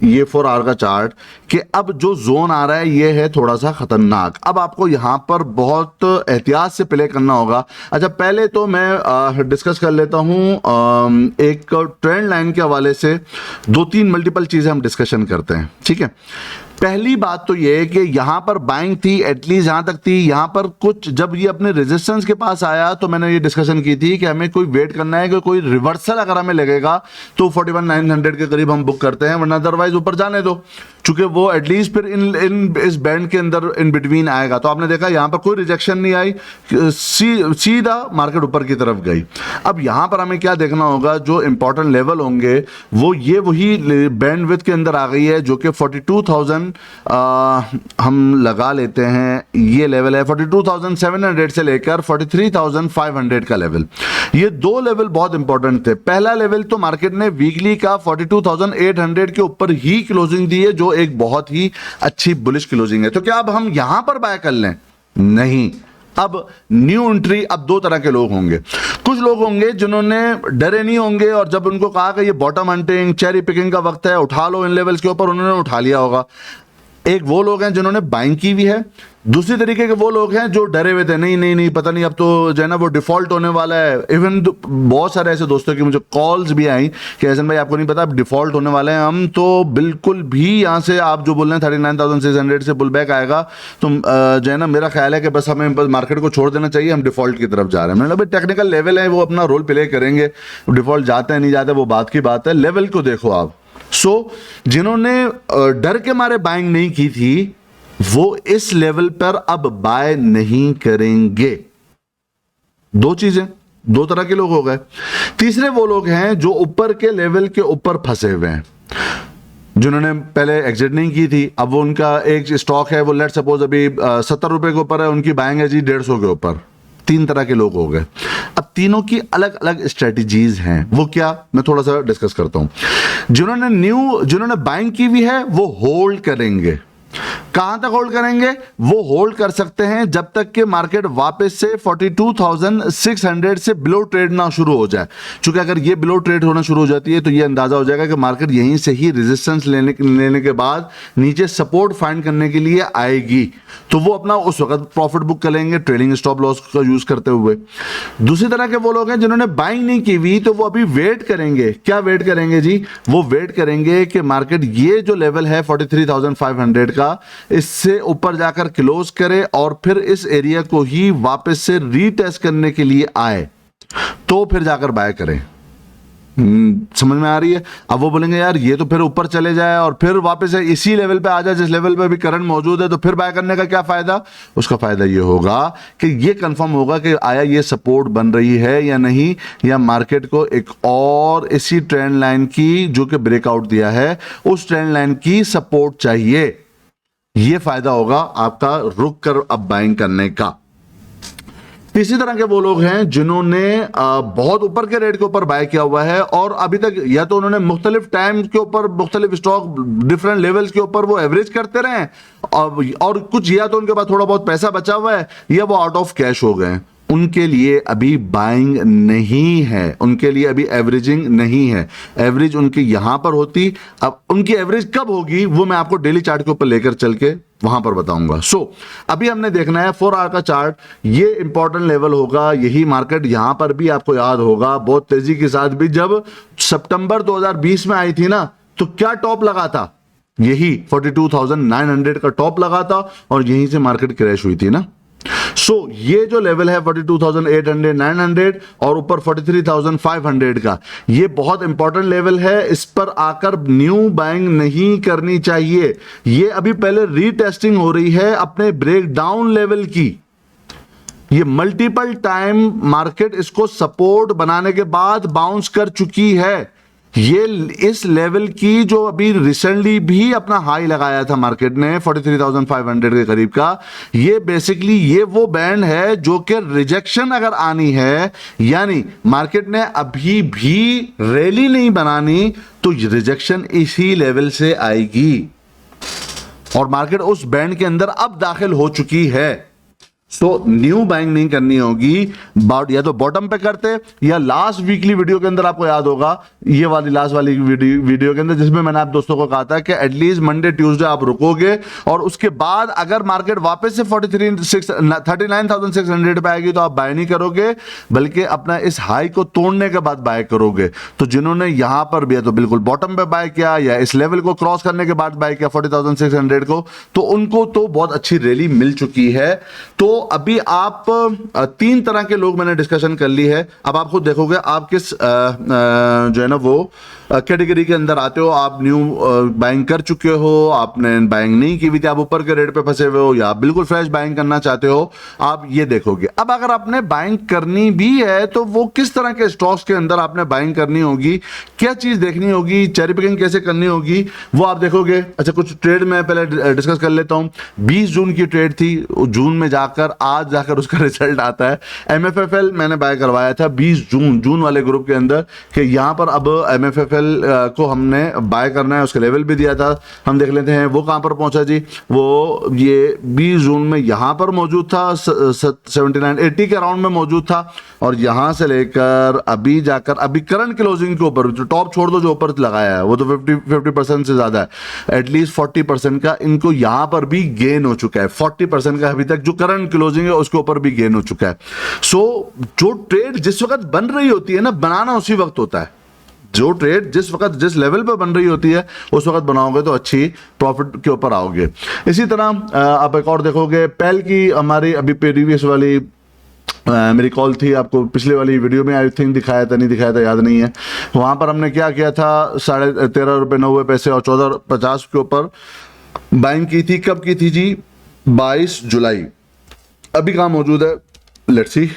ये 4 आवर का चार्ट, कि अब जो जोन आ रहा है ये है थोड़ा सा खतरनाक। अब आपको यहां पर बहुत एहतियात से प्ले करना होगा। अच्छा, पहले तो मैं डिस्कस कर लेता हूं एक ट्रेंड लाइन के हवाले से 2-3 मल्टीपल चीजें हम डिस्कशन करते हैं, ठीक है। पहली बात तो ये है कि यहां पर बाइंग थी, एटलीस्ट यहां तक थी। यहां पर कुछ जब ये अपने रेजिस्टेंस के पास आया तो मैंने ये डिस्कशन की थी कि हमें कोई वेट करना है कि कोई रिवर्सल अगर हमें लगेगा तो 41,900 के करीब हम बुक करते हैं, वरना अदरवाइज ऊपर जाने दो, चूंकि वो एटलीस्ट फिर इन इस बैंड के अंदर इन बिटवीन आएगा। तो आपने देखा यहां पर कोई रिजेक्शन नहीं आई, सीधा मार्केट ऊपर की तरफ गई। अब यहां पर हमें क्या देखना होगा, जो इंपॉर्टेंट लेवल होंगे वो ये वही बैंड विड्थ के अंदर आ गई है, जो कि 42,000 हम लगा लेते हैं, ये लेवल है 42,700 से लेकर 43,500 का लेवल। ये दो लेवल बहुत इंपॉर्टेंट थे। पहला लेवल तो मार्केट ने वीकली का 42,800 के ऊपर ही क्लोजिंग दी है, जो एक बहुत ही अच्छी बुलिश क्लोजिंग है। तो क्या अब हम यहां पर बाय कर लें? नहीं। अब न्यू एंट्री, अब दो तरह के लोग होंगे। कुछ लोग होंगे जिन्होंने डरे नहीं होंगे, और जब उनको कहा कि ये बॉटम हंटिंग, चेरी पिकिंग का वक्त है, उठा लो इन लेवल्स के ऊपर, उन्होंने उठा लिया होगा। एक वो लोग हैं जिन्होंने बाइंग की भी है। दूसरी तरीके के वो लोग हैं जो डरे हुए थे, नहीं नहीं नहीं पता नहीं अब तो जो है ना वो डिफॉल्ट होने वाला है। इवन बहुत सारे ऐसे दोस्तों की मुझे कॉल्स भी आई कि ऐसे भाई आपको नहीं पता अब डिफॉल्ट होने वाले हैं हम, तो बिल्कुल भी यहाँ से आप जो बोल रहे हैं 39,600 से पुल बैक आएगा, तो जो है ना मेरा ख्याल है कि बस हमें बस मार्केट को छोड़ देना चाहिए, हम डिफॉल्ट की तरफ जा रहे हैं। मैंने भाई टेक्निकल लेवल है, वो अपना रोल प्ले करेंगे, डिफॉल्ट जाते हैं नहीं जाते वो बात की बात है, लेवल को देखो आप। जिन्होंने डर के मारे बाइंग नहीं की थी वो इस लेवल पर अब बाय नहीं करेंगे। दो चीजें, दो तरह के लोग हो गए। तीसरे वो लोग हैं जो ऊपर के लेवल के ऊपर फंसे हुए हैं, जिन्होंने पहले एग्जिट नहीं की थी। अब वो उनका एक स्टॉक है, वो लेट सपोज अभी 70 रुपए के ऊपर है, उनकी बाइंग है जी 150 के ऊपर। तीन तरह के लोग हो गए। अब तीनों की अलग अलग स्ट्रेटजीज हैं, वो क्या मैं थोड़ा सा डिस्कस करता हूं। जिन्होंने बाइंग की हुई है वो होल्ड करेंगे। कहां तक होल्ड करेंगे? वो होल्ड कर सकते हैं जब तक कि मार्केट वापस से 42,600 से बिलो ट्रेड ना शुरू हो जाए। क्योंकि अगर ये बिलो ट्रेड होना शुरू हो जाती है तो ये अंदाजा हो जाएगा कि मार्केट यहीं से ही रेजिस्टेंस लेने के बाद नीचे सपोर्ट फाइंड करने के लिए आएगी, तो वो अपना उस वक्त प्रॉफिट बुक करेंगे ट्रेलिंग स्टॉप लॉस का यूज करते हुए। दूसरी तरह के वो लोग हैं जिन्होंने बाइंग नहीं की हुई, तो वो अभी वेट करेंगे। क्या वेट करेंगे जी? वो वेट करेंगे कि मार्केट ये जो लेवल है 43,500 का, इससे ऊपर जाकर क्लोज करे और फिर इस एरिया को ही वापस से रीटेस्ट करने के लिए आए, तो फिर जाकर बाय करें। समझ में आ रही है? अब वो बोलेंगे यार ये तो फिर ऊपर चले जाए और फिर वापस से इसी लेवल पे आ जाए जिस लेवल पे भी करंट मौजूद है, तो फिर बाय करने का क्या फायदा? उसका फायदा ये होगा कि ये कंफर्म होगा कि आया ये सपोर्ट बन रही है या नहीं, या मार्केट को एक और इसी ट्रेंड लाइन की जो कि ब्रेकआउट दिया है उस ट्रेंड लाइन की सपोर्ट चाहिए। ये फायदा होगा आपका रुक कर अब बाइंग करने का। तीसरी तरह के वो लोग हैं जिन्होंने बहुत ऊपर के रेट के ऊपर बाय किया हुआ है और अभी तक या तो उन्होंने मुख्तलिफ टाइम के ऊपर मुख्तलिफ स्टॉक डिफरेंट लेवल्स के ऊपर वो एवरेज करते रहे, और कुछ या तो उनके पास थोड़ा बहुत पैसा बचा हुआ है या वो आउट ऑफ कैश हो गए। उनके लिए अभी बाइंग नहीं है, उनके लिए अभी एवरेजिंग नहीं है। एवरेज उनकी यहां पर होती, अब उनकी एवरेज कब होगी वो मैं आपको डेली चार्ट के ऊपर लेकर चल के वहां पर बताऊंगा। अभी हमने देखना है 4 आवर का चार्ट, ये इंपॉर्टेंट लेवल होगा। यही मार्केट यहां पर भी आपको याद होगा बहुत तेजी के साथ भी जब सितंबर 2020 में आई थी ना, तो क्या टॉप लगा था, यही 42,900 का टॉप लगा था और यहीं से मार्केट क्रैश हुई थी ना। ये जो लेवल है 42,800 900 और ऊपर 43,500 का, ये बहुत इंपॉर्टेंट लेवल है। इस पर आकर न्यू बाइंग नहीं करनी चाहिए। ये अभी पहले रीटेस्टिंग हो रही है अपने ब्रेकडाउन लेवल की। ये मल्टीपल टाइम मार्केट इसको सपोर्ट बनाने के बाद बाउंस कर चुकी है। ये इस लेवल की जो अभी रिसेंटली भी अपना हाई लगाया था मार्केट ने 43,500 के करीब का, ये बेसिकली ये वो बैंड है जो कि रिजेक्शन अगर आनी है, यानी मार्केट ने अभी भी रैली नहीं बनानी, तो रिजेक्शन इसी लेवल से आएगी और मार्केट उस बैंड के अंदर अब दाखिल हो चुकी है। न्यू बाइंग नहीं करनी होगी, या तो बॉटम पे करते, या लास्ट वीकली वीडियो के अंदर आपको याद होगा, ये वाली लास्ट वाली वीडियो के अंदर जिसमें मैंने आप दोस्तों को कहा था कि एटलीस्ट मंडे ट्यूसडे आप रुकोगे और उसके बाद अगर मार्केट वापस से 39,600 पे आएगी तो आप बाय नहीं करोगे, बल्कि अपना इस हाई को तोड़ने के बाद बाय करोगे। तो जिन्होंने यहां पर भी है तो बिल्कुल बॉटम पे बाय किया या इस लेवल को क्रॉस करने के बाद बाय किया 40,600 को, तो उनको तो बहुत अच्छी रैली मिल चुकी है। तो अभी आप 3 तरह के लोग मैंने डिस्कशन कर ली है। अब आप खुद देखोगे आप किस जो है ना वो कैटेगरी के अंदर आते हो। आप न्यू बाइंग कर चुके हो, आपने बाइंग नहीं की हुई थी, आप ऊपर के रेट पे फंसे हुए हो, या आप बिल्कुल फ्रेश बाइंग करना चाहते हो, आप ये देखोगे। अब अगर आपने बाइंग करनी भी है तो वो किस तरह के स्टॉक्स के अंदर आपने बाइंग करनी होगी, क्या चीज देखनी होगी, चेरी पिकिंग कैसे करनी होगी, वो आप देखोगे। अच्छा, कुछ ट्रेड में पहले डिस्कस कर लेता हूं। 20 जून की ट्रेड थी, जून में जाकर आज जाकर उसका रिजल्ट आता है। MFFL मैंने बाय करवाया था 20 जून वाले ग्रुप के अंदर, कि यहां पर अब MFFL को हमने बाय करना है, उसका लेवल भी दिया था। हम देख लेते हैं वो कहां पर पहुंचा जी। वो ये 20 जून में यहां पर मौजूद था, 7980 के अराउंड में मौजूद था, और यहां से लेकर अभी जाकर अभी करंट क्लोजिंग के ऊपर, जो टॉप छोड़ दो जो ऊपर लगाया है वो तो 50% से ज्यादा है, एटलीस्ट 40% का इनको यहां पर भी गेन हो चुका है। 40% का अभी तक जो करंट क्लोजिंग है उसके ऊपर भी गेन हो चुका है। जो ट्रेड जिस वक्त बन रही होती है ना, बनाना उसी वक्त होता है। जो ट्रेड जिस वक्त जिस लेवल पे बन रही होती है उस वक्त बनाओगे तो अच्छी प्रॉफिट के ऊपर आओगे। इसी तरह आप एक और देखोगे, पेल की हमारी अभी प्रीवियस वाली मेरी कॉल थी, आपको पिछले वाली वीडियो में आई थिंक दिखाया था, नहीं दिखाया था याद नहीं है। वहां पर हमने क्या किया था, 13.5 रुपये 90 पैसे और 14.50 के ऊपर बाइंग की थी। कब की थी जी? 22 जुलाई। अभी कहाँ मौजूद है, लेट्स सी।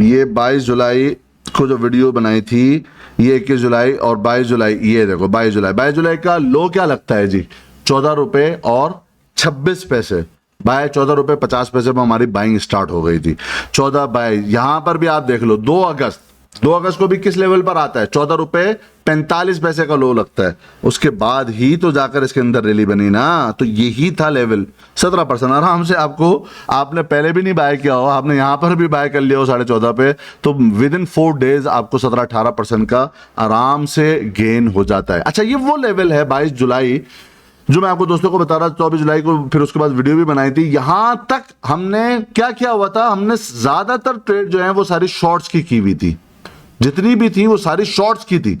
ये 22 जुलाई को जो वीडियो बनाई थी, ये 21 जुलाई और 22 जुलाई, ये देखो 22 जुलाई का लो क्या लगता है जी, 14 रुपए और 26 पैसे। बाय 14 रुपए 50 पैसे पर हमारी बाइंग स्टार्ट हो गई थी। 14 बाय, यहां पर भी आप देख लो 2 अगस्त को भी किस लेवल पर आता है, 14 रुपए 45 पैसे का लो लगता है। उसके बाद ही तो जाकर इसके अंदर रैली बनी ना, तो यही था लेवल। 17% आराम से आपने पहले भी नहीं बाय किया हो, आपने यहां पर भी बाय कर लिया हो 14.5 पे, तो विद इन 4 डेज आपको 17-18% का आराम से गेन हो जाता है। अच्छा, ये वो लेवल है 22 जुलाई जो मैं आपको दोस्तों को बता रहा था। 24 जुलाई को फिर उसके बाद वीडियो भी बनाई थी। यहां तक हमने क्या किया हुआ था, हमने ज्यादातर ट्रेड जो है वो सारी शॉर्ट्स की हुई थी, जितनी भी थी वो सारी शॉर्ट्स की थी।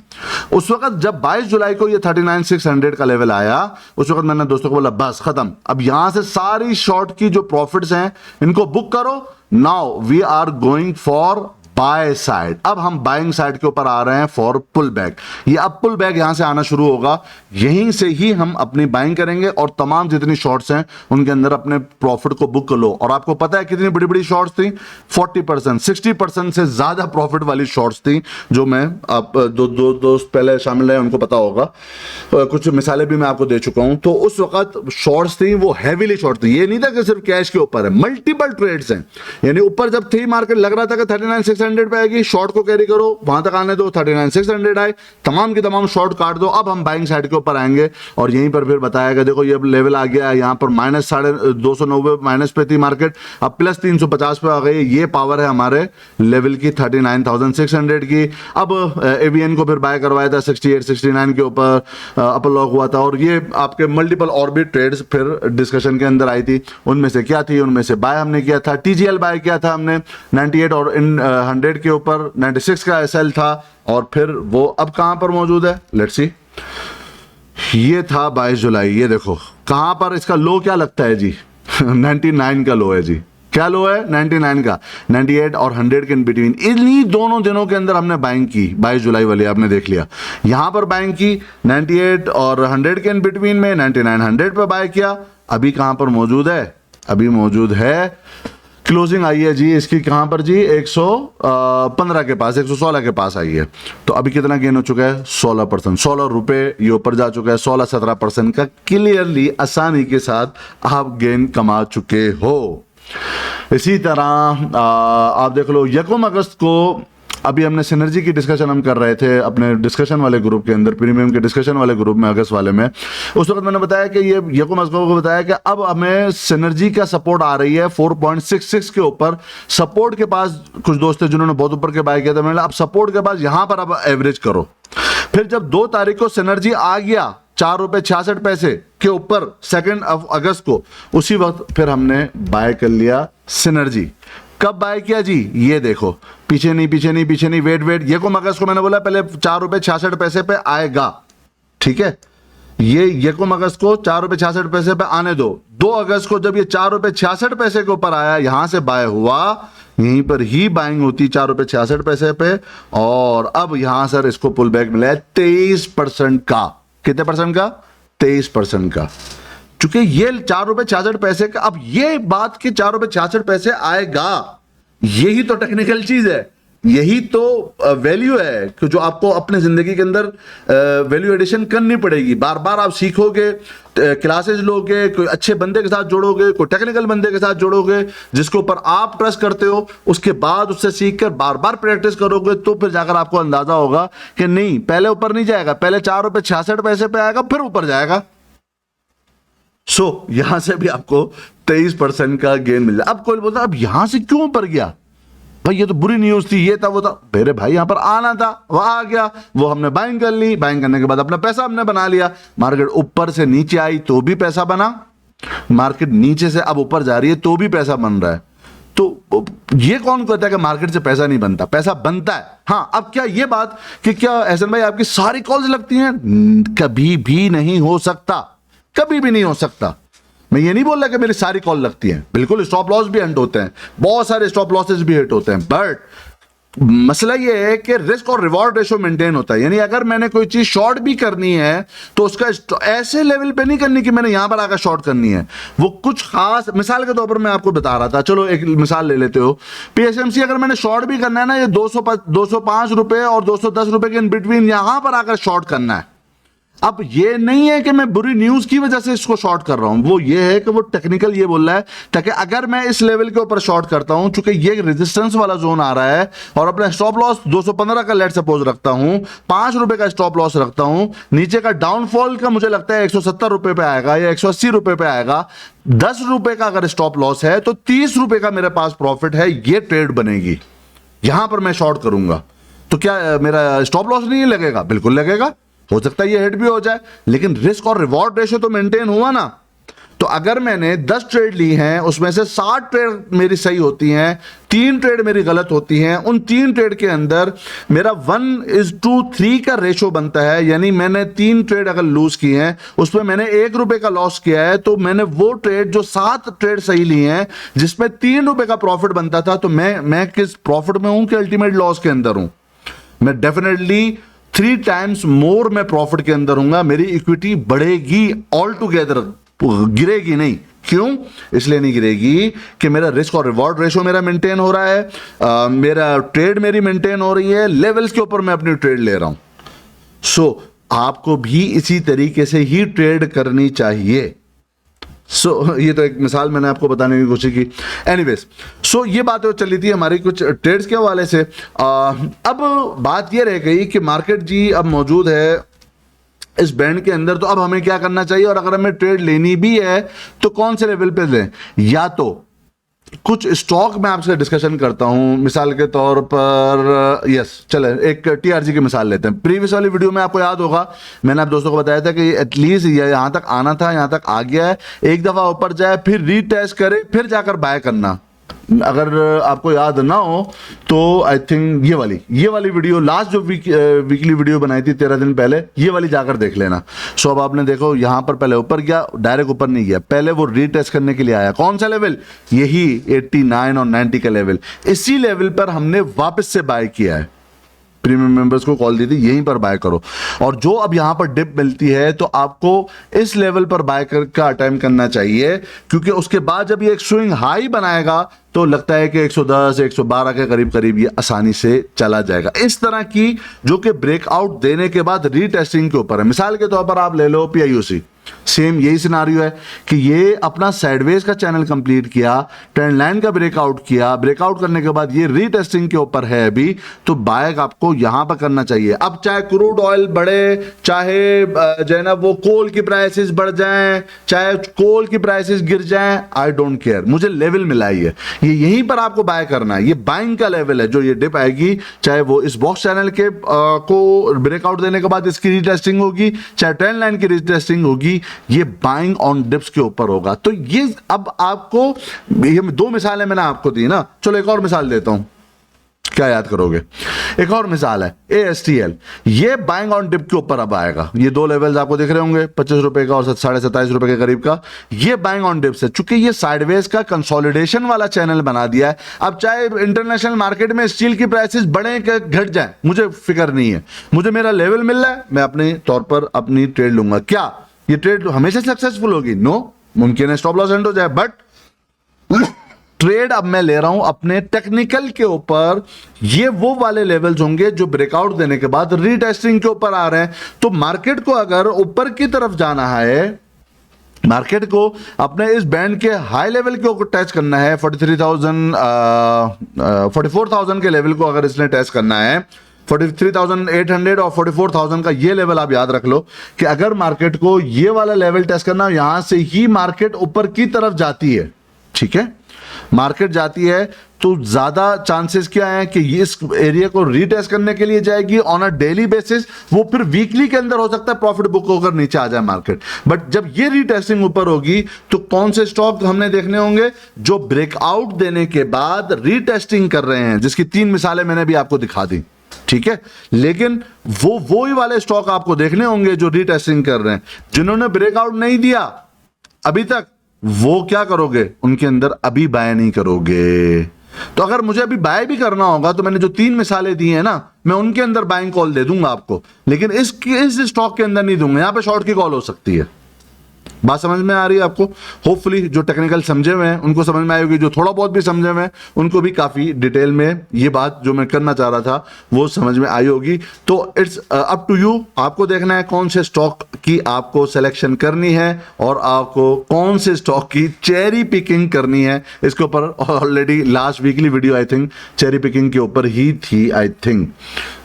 उस वक्त जब 22 जुलाई को ये 39,600 का लेवल आया, उस वक्त मैंने दोस्तों को बोला बस खत्म, अब यहां से सारी शॉर्ट की जो प्रॉफिट्स हैं इनको बुक करो। Now we are going for buy side. अब हम बाइंग साइड के ऊपर आ रहे हैं फॉर पुल बैक। ये अब पुल बैक यहां से आना शुरू होगा, यहीं से ही हम अपनी बाइंग करेंगे और तमाम जितनी शॉर्ट्स हैं उनके अंदर अपने प्रॉफिट को बुक कर लो। और आपको पता है कितनी बड़ी बड़ी शॉर्ट्स थी, 40% 60% से ज्यादा प्रॉफिट वाली शॉर्ट्स थी, जो मैं आप दो दोस्त पहले शामिल रहे उनको पता होगा। कुछ मिसालें भी मैं आपको दे चुका हूं। तो उस वक्त शॉर्ट्स थी वो हैवीली शॉर्ट थी। ये नहीं था कि सिर्फ कैश के ऊपर है, मल्टीपल ट्रेड्स हैं। यानी ऊपर जब थी मार्केट लग रहा था कि 39,600 39,600 पे आएगी, शॉर्ट को कैरी करो, वहां तक आने दो, 39,600 आए, तमाम की तमाम शॉर्ट काट दो। अब हम बाइंग साइड के ऊपर आएंगे और यहीं पर फिर बताएगा देखो ये लेवल आ गया, यहाँ पर -290 माइनस पे थी मार्केट, अब प्लस 350 पे आ गई। ये पावर है हमारे लेवल की 39,600 की। अब एवीएन को फिर बाय करवाया था 68 69 के ऊपर, अपर लॉक हुआ था, और ये आपके मल्टीपल और भी ट्रेड्स फिर डिस्कशन के अंदर आई थी। उनमें से क्या थी, उनमें से बाय हमने किया था, टीजीएल बाय किया था हमने 98 और 100 के ऊपर, 96 का एसएल था, और फिर वो अब कहां पर मौजूद है, लेट्स सी। ये था 22 जुलाई, ये देखो कहां पर इसका लो क्या लगता है जी 99 का लो है जी। क्या लो है 99 का, 98 और 100 के इन बिटवीन, इन्हीं दोनों दिनों के अंदर हमने बाइंग की 22 जुलाई वाली, आपने देख लिया। यहां पर बाइंग की 98 और 100 के इन बिटवीन में, 99 100 पे बाय किया। अभी कहां पर मौजूद है, अभी मौजूद है, क्लोजिंग आई है जी इसकी कहां पर जी 115 के पास, 116 के पास आई है। तो अभी कितना गेन हो चुका है 16%, 16 रुपए ये ऊपर जा चुका है, 16-17% का क्लियरली आसानी के साथ आप गेन कमा चुके हो। इसी तरह आप देख लो यकम अगस्त को, अभी हमने सिनर्जी की डिस्कशन हम कर रहे थे अपने डिस्कशन वाले ग्रुप के अंदर, प्रीमियम के डिस्कशन वाले ग्रुप में, अगस्त वाले में। उस वक्त मैंने बताया कि ये यकम अगस्त को बताया कि अब हमें सिनर्जी का सपोर्ट आ रही है 4.66 के ऊपर। सपोर्ट के पास कुछ दोस्त थे जिन्होंने बहुत ऊपर के बाय किया था, मैंने अब सपोर्ट के पास यहां पर अब एवरेज करो। फिर जब 2 तारीख को सिनर्जी आ गया 4 रुपए 66 पैसे के ऊपर 2 अगस्त को, उसी वक्त फिर हमने बाय कर लिया सिनर्जी। कब बाय किया जी, ये देखो, पीछे नहीं, वेट, ये को अगस्त को मैंने बोला पहले 4 रुपए 66 पैसे पे आएगा, ठीक है। ये को अगस्त को 4 रुपए 66 पैसे पे आने दो। 2 अगस्त को जब ये 4 रुपए 66 पैसे के ऊपर आया, यहां से बाय हुआ, यहीं पर ही बाइंग होती 4 रुपए 66 पैसे पे, और अब यहां सर इसको पुल बैक मिला है 23% का। कितने परसेंट का, 23% का। चूंकि ये 4 रुपए 66 पैसे का, अब ये बात कि 4 रुपए 66 पैसे आएगा, यही तो टेक्निकल चीज है, यही तो वैल्यू है कि जो आपको अपने जिंदगी के अंदर वैल्यू एडिशन करनी पड़ेगी। बार बार आप सीखोगे, क्लासेस लोगे, कोई अच्छे बंदे के साथ जोड़ोगे, कोई टेक्निकल बंदे के साथ जोड़ोगे जिसके ऊपर आप ट्रस्ट करते हो, उसके बाद उससे सीखकर बार बार प्रैक्टिस करोगे, तो फिर जाकर आपको अंदाजा होगा कि नहीं, पहले ऊपर नहीं जाएगा, पहले 4 रुपए 66 पैसे पे आएगा, फिर ऊपर जाएगा। यहां से भी आपको 23% का गेन मिल जाए। अब कोई बोलता अब यहां से क्यों ऊपर गया भाई, ये तो बुरी न्यूज थी, ये था वो था। मेरे भाई यहां पर आना था, वह आ गया, वो हमने बाइंग कर ली, बाइंग करने के बाद अपना पैसा हमने बना लिया। मार्केट ऊपर से नीचे आई तो भी पैसा बना, मार्केट नीचे से अब ऊपर जा रही है तो भी पैसा बन रहा है। तो ये कौन कहता है कि मार्केट से पैसा नहीं बनता, पैसा बनता है। हाँ, अब क्या ये बात कि क्या एहसन भाई आपकी सारी कॉल्स लगती हैं, कभी भी नहीं हो सकता, कभी भी नहीं हो सकता। मैं ये नहीं बोल रहा कि मेरी सारी कॉल लगती हैं, बिल्कुल स्टॉप लॉस भी हिट होते हैं, बहुत सारे स्टॉप लॉसेस भी हिट होते हैं, बट मसला ये है कि रिस्क और रिवॉर्ड रेशो मेंटेन होता है। यानी अगर मैंने कोई चीज शॉर्ट भी करनी है तो उसका ऐसे लेवल पे नहीं करनी कि मैंने यहां पर आकर शॉर्ट करनी है, वो कुछ खास, मिसाल के तौर पर मैं आपको बता रहा था, चलो एक मिसाल ले लेते हो, पीएसएमसी अगर मैंने शॉर्ट भी करना है ना, ये 205 रुपए और 210 रुपए के इन बिटवीन यहां पर आकर शॉर्ट करना है। अब ये नहीं है कि मैं बुरी न्यूज की वजह से इसको शॉर्ट कर रहा हूं, वो ये है कि वो टेक्निकल ये बोल रहा है ताकि अगर मैं इस लेवल के ऊपर शॉर्ट करता हूं, चूंकि ये रेजिस्टेंस वाला जोन आ रहा है, और अपना स्टॉप लॉस 215 का लेट सपोज रखता हूं, 5 रुपए का स्टॉप लॉस रखता हूं, नीचे का डाउनफॉल का मुझे लगता है 170 रुपए पे आएगा या 180 रुपए पे आएगा, 10 रुपए का अगर स्टॉप लॉस है तो 30 रुपए का मेरे पास प्रॉफिट है, ये ट्रेड बनेगी। यहां पर मैं शॉर्ट करूंगा तो क्या मेरा स्टॉप लॉस नहीं लगेगा? बिल्कुल लगेगा, हो सकता है ये हिट भी हो जाए, लेकिन रिस्क और रिवॉर्ड रेशो तो मेंटेन हुआ ना। तो अगर मैंने 10 ट्रेड ली हैं, उसमें से 60 ट्रेड मेरी सही होती हैं, 3 ट्रेड मेरी गलत होती हैं, उन 3 ट्रेड के अंदर मेरा 1:3 का रेशो बनता है। यानी मैंने 3 ट्रेड अगर लूज की हैं, उसमें मैंने 1 रुपए का लॉस किया है, तो मैंने वो ट्रेड जो 7 ट्रेड सही ली हैं जिसमें 3 रुपए का प्रॉफिट बनता था, तो मैं किस प्रॉफिट में हूं कि अल्टीमेट लॉस के अंदर हूं? मैं डेफिनेटली 3 टाइम्स मोर मैं प्रॉफिट के अंदर हूंगा, मेरी इक्विटी बढ़ेगी ऑल टुगेदर, गिरेगी नहीं। क्यों? इसलिए नहीं गिरेगी कि मेरा रिस्क और रिवॉर्ड रेशो मेरा मेंटेन हो रहा है, मेरा ट्रेड मेरी मेंटेन हो रही है, लेवल्स के ऊपर मैं अपनी ट्रेड ले रहा हूं। आपको भी इसी तरीके से ही ट्रेड करनी चाहिए। सो ये तो एक मिसाल मैंने आपको बताने की कोशिश की। एनीवेज, सो ये बात चल रही थी हमारी कुछ ट्रेड्स के हवाले से। अब बात ये रह गई कि मार्केट जी अब मौजूद है इस बैंड के अंदर, तो अब हमें क्या करना चाहिए, और अगर हमें ट्रेड लेनी भी है तो कौन से लेवल पे लें। या तो कुछ स्टॉक मैं आपसे डिस्कशन करता हूं, मिसाल के तौर पर चले एक टीआरजी की मिसाल लेते हैं। प्रीवियस वाली वीडियो में आपको याद होगा मैंने आप दोस्तों को बताया था कि एटलीस्ट ये यहां तक आना था, यहां तक आ गया है, एक दफा ऊपर जाए फिर रीटेस्ट करे फिर जाकर बाय करना। अगर आपको याद ना हो तो आई थिंक ये वाली वीडियो लास्ट जो वीकली वीडियो बनाई थी 13 दिन पहले, ये वाली जाकर देख लेना। सो अब आपने देखो यहां पर पहले ऊपर गया, डायरेक्ट ऊपर नहीं गया, पहले वो रीटेस्ट करने के लिए आया। कौन सा लेवल, यही 89 और 90 का लेवल। इसी लेवल पर हमने वापस से बाय किया है, प्रीमियम मेंबर्स को कॉल दी थी यहीं पर बाय करो। और जो अब यहां पर डिप मिलती है तो आपको इस लेवल पर बाय का अटेम्प्ट करना चाहिए, क्योंकि उसके बाद जब ये एक स्विंग हाई बनाएगा तो लगता है कि 110 112 के करीब करीब ये आसानी से चला जाएगा। इस तरह की जो कि ब्रेकआउट देने के बाद रीटेस्टिंग के ऊपर है। मिसाल के तौर पर आप ले लो पीआईयूसी, सेम यही सिनारियो है कि ये अपना साइडवेज का चैनल कंप्लीट किया, ट्रेंड लाइन का ब्रेकआउट किया, ब्रेकआउट करने के बाद ये रीटेस्टिंग के ऊपर है अभी, तो बाय आपको यहां पर करना चाहिए। अब चाहे क्रूड ऑयल बढ़े, चाहे जो है ना वो कोल की प्राइसेस बढ़ जाएं, चाहे कोल की प्राइसेस गिर जाएं, आई डोंट केयर, मुझे लेवल मिला ही है, ये यहीं पर आपको बाय करना है। ये बाइंग का लेवल है, जो ये डिप आएगी, चाहे वो इस बॉक्स चैनल के को ब्रेकआउट देने के बाद इसकी रीटेस्टिंग होगी, चाहे ट्रेंड लाइन की रीटेस्टिंग होगी, ये बाइंग ऑन डिप्स के ऊपर होगा। तो ये अब आपको, ये दो मिसालें मैंने आपको दी ना, चलो एक और मिसाल देता हूं, क्या याद करोगे। एक और मिसाल है ASTL, ये बाइंग ऑन डिप के ऊपर अब आएगा। ये दो लेवल्स आपको दिख रहे होंगे, 25 रुपए का और 27.5 रुपए के करीब का। ये बाइंग ऑन डिप से, चूंकि ये साइडवेज का कंसोलिडेशन वाला चैनल बना दिया है, अब चाहे इंटरनेशनल मार्केट में स्टील की प्राइसेस बढ़े कि घट जाए मुझे फिक्र नहीं है, मुझे मेरा लेवल मिल रहा है, मैं अपने तौर पर अपनी ट्रेड लूंगा। क्या ये ट्रेड हमेशा सक्सेसफुल होगी? नो, मुमकिन है स्टॉप लॉस एंड हो जाए, बट ट्रेड अब मैं ले रहा हूं अपने टेक्निकल के ऊपर। ये वो वाले लेवल्स होंगे जो ब्रेकआउट देने के बाद रीटेस्टिंग के ऊपर आ रहे हैं। तो मार्केट को अगर ऊपर की तरफ जाना है, मार्केट को अपने इस बैंड के हाई लेवल के ऊपर टच करना है, 44,000 के लेवल को अगर इसने टच करना है, 43,800 और 44,000 का ये लेवल आप याद रख लो कि अगर मार्केट को ये वाला लेवल टेस्ट करना, यहां से ही मार्केट ऊपर की तरफ जाती है, ठीक है, मार्केट जाती है, तो ज्यादा चांसेस क्या है कि ये इस एरिया को रीटेस्ट करने के लिए जाएगी ऑन अ डेली बेसिस। वो फिर वीकली के अंदर हो सकता है प्रॉफिट बुक होकर नीचे आ जाए मार्केट, बट जब ये रीटेस्टिंग ऊपर होगी तो कौन से स्टॉक हमने देखने होंगे जो ब्रेकआउट देने के बाद रीटेस्टिंग कर रहे हैं, जिसकी 3 मिसालें मैंने भी आपको दिखा दी, ठीक है। लेकिन वो ही वाले स्टॉक आपको देखने होंगे जो रीटेस्टिंग कर रहे हैं। जिन्होंने ब्रेकआउट नहीं दिया अभी तक, वो क्या करोगे, उनके अंदर अभी बाय नहीं करोगे। तो अगर मुझे अभी बाय भी करना होगा तो मैंने जो 3 मिसालें दी हैं ना, मैं उनके अंदर बाइंग कॉल दे दूंगा आपको, लेकिन इस स्टॉक के अंदर नहीं दूंगा। यहां पे शॉर्ट की कॉल हो सकती है। बात समझ में आ रही है आपको? होपफुली जो टेक्निकल समझे हुए हैं उनको समझ में आई होगी, जो थोड़ा बहुत भी समझे हुए हैं उनको भी काफी डिटेल में ये बात जो मैं करना चाह रहा था वो समझ में आई होगी। तो इट्स अप टू यू, आपको देखना है कौन से स्टॉक की आपको सिलेक्शन करनी है और आपको कौन से स्टॉक की चेरी पिकिंग करनी है। इसके ऊपर already last weekly video I think cherry picking के ऊपर ही थी, I think,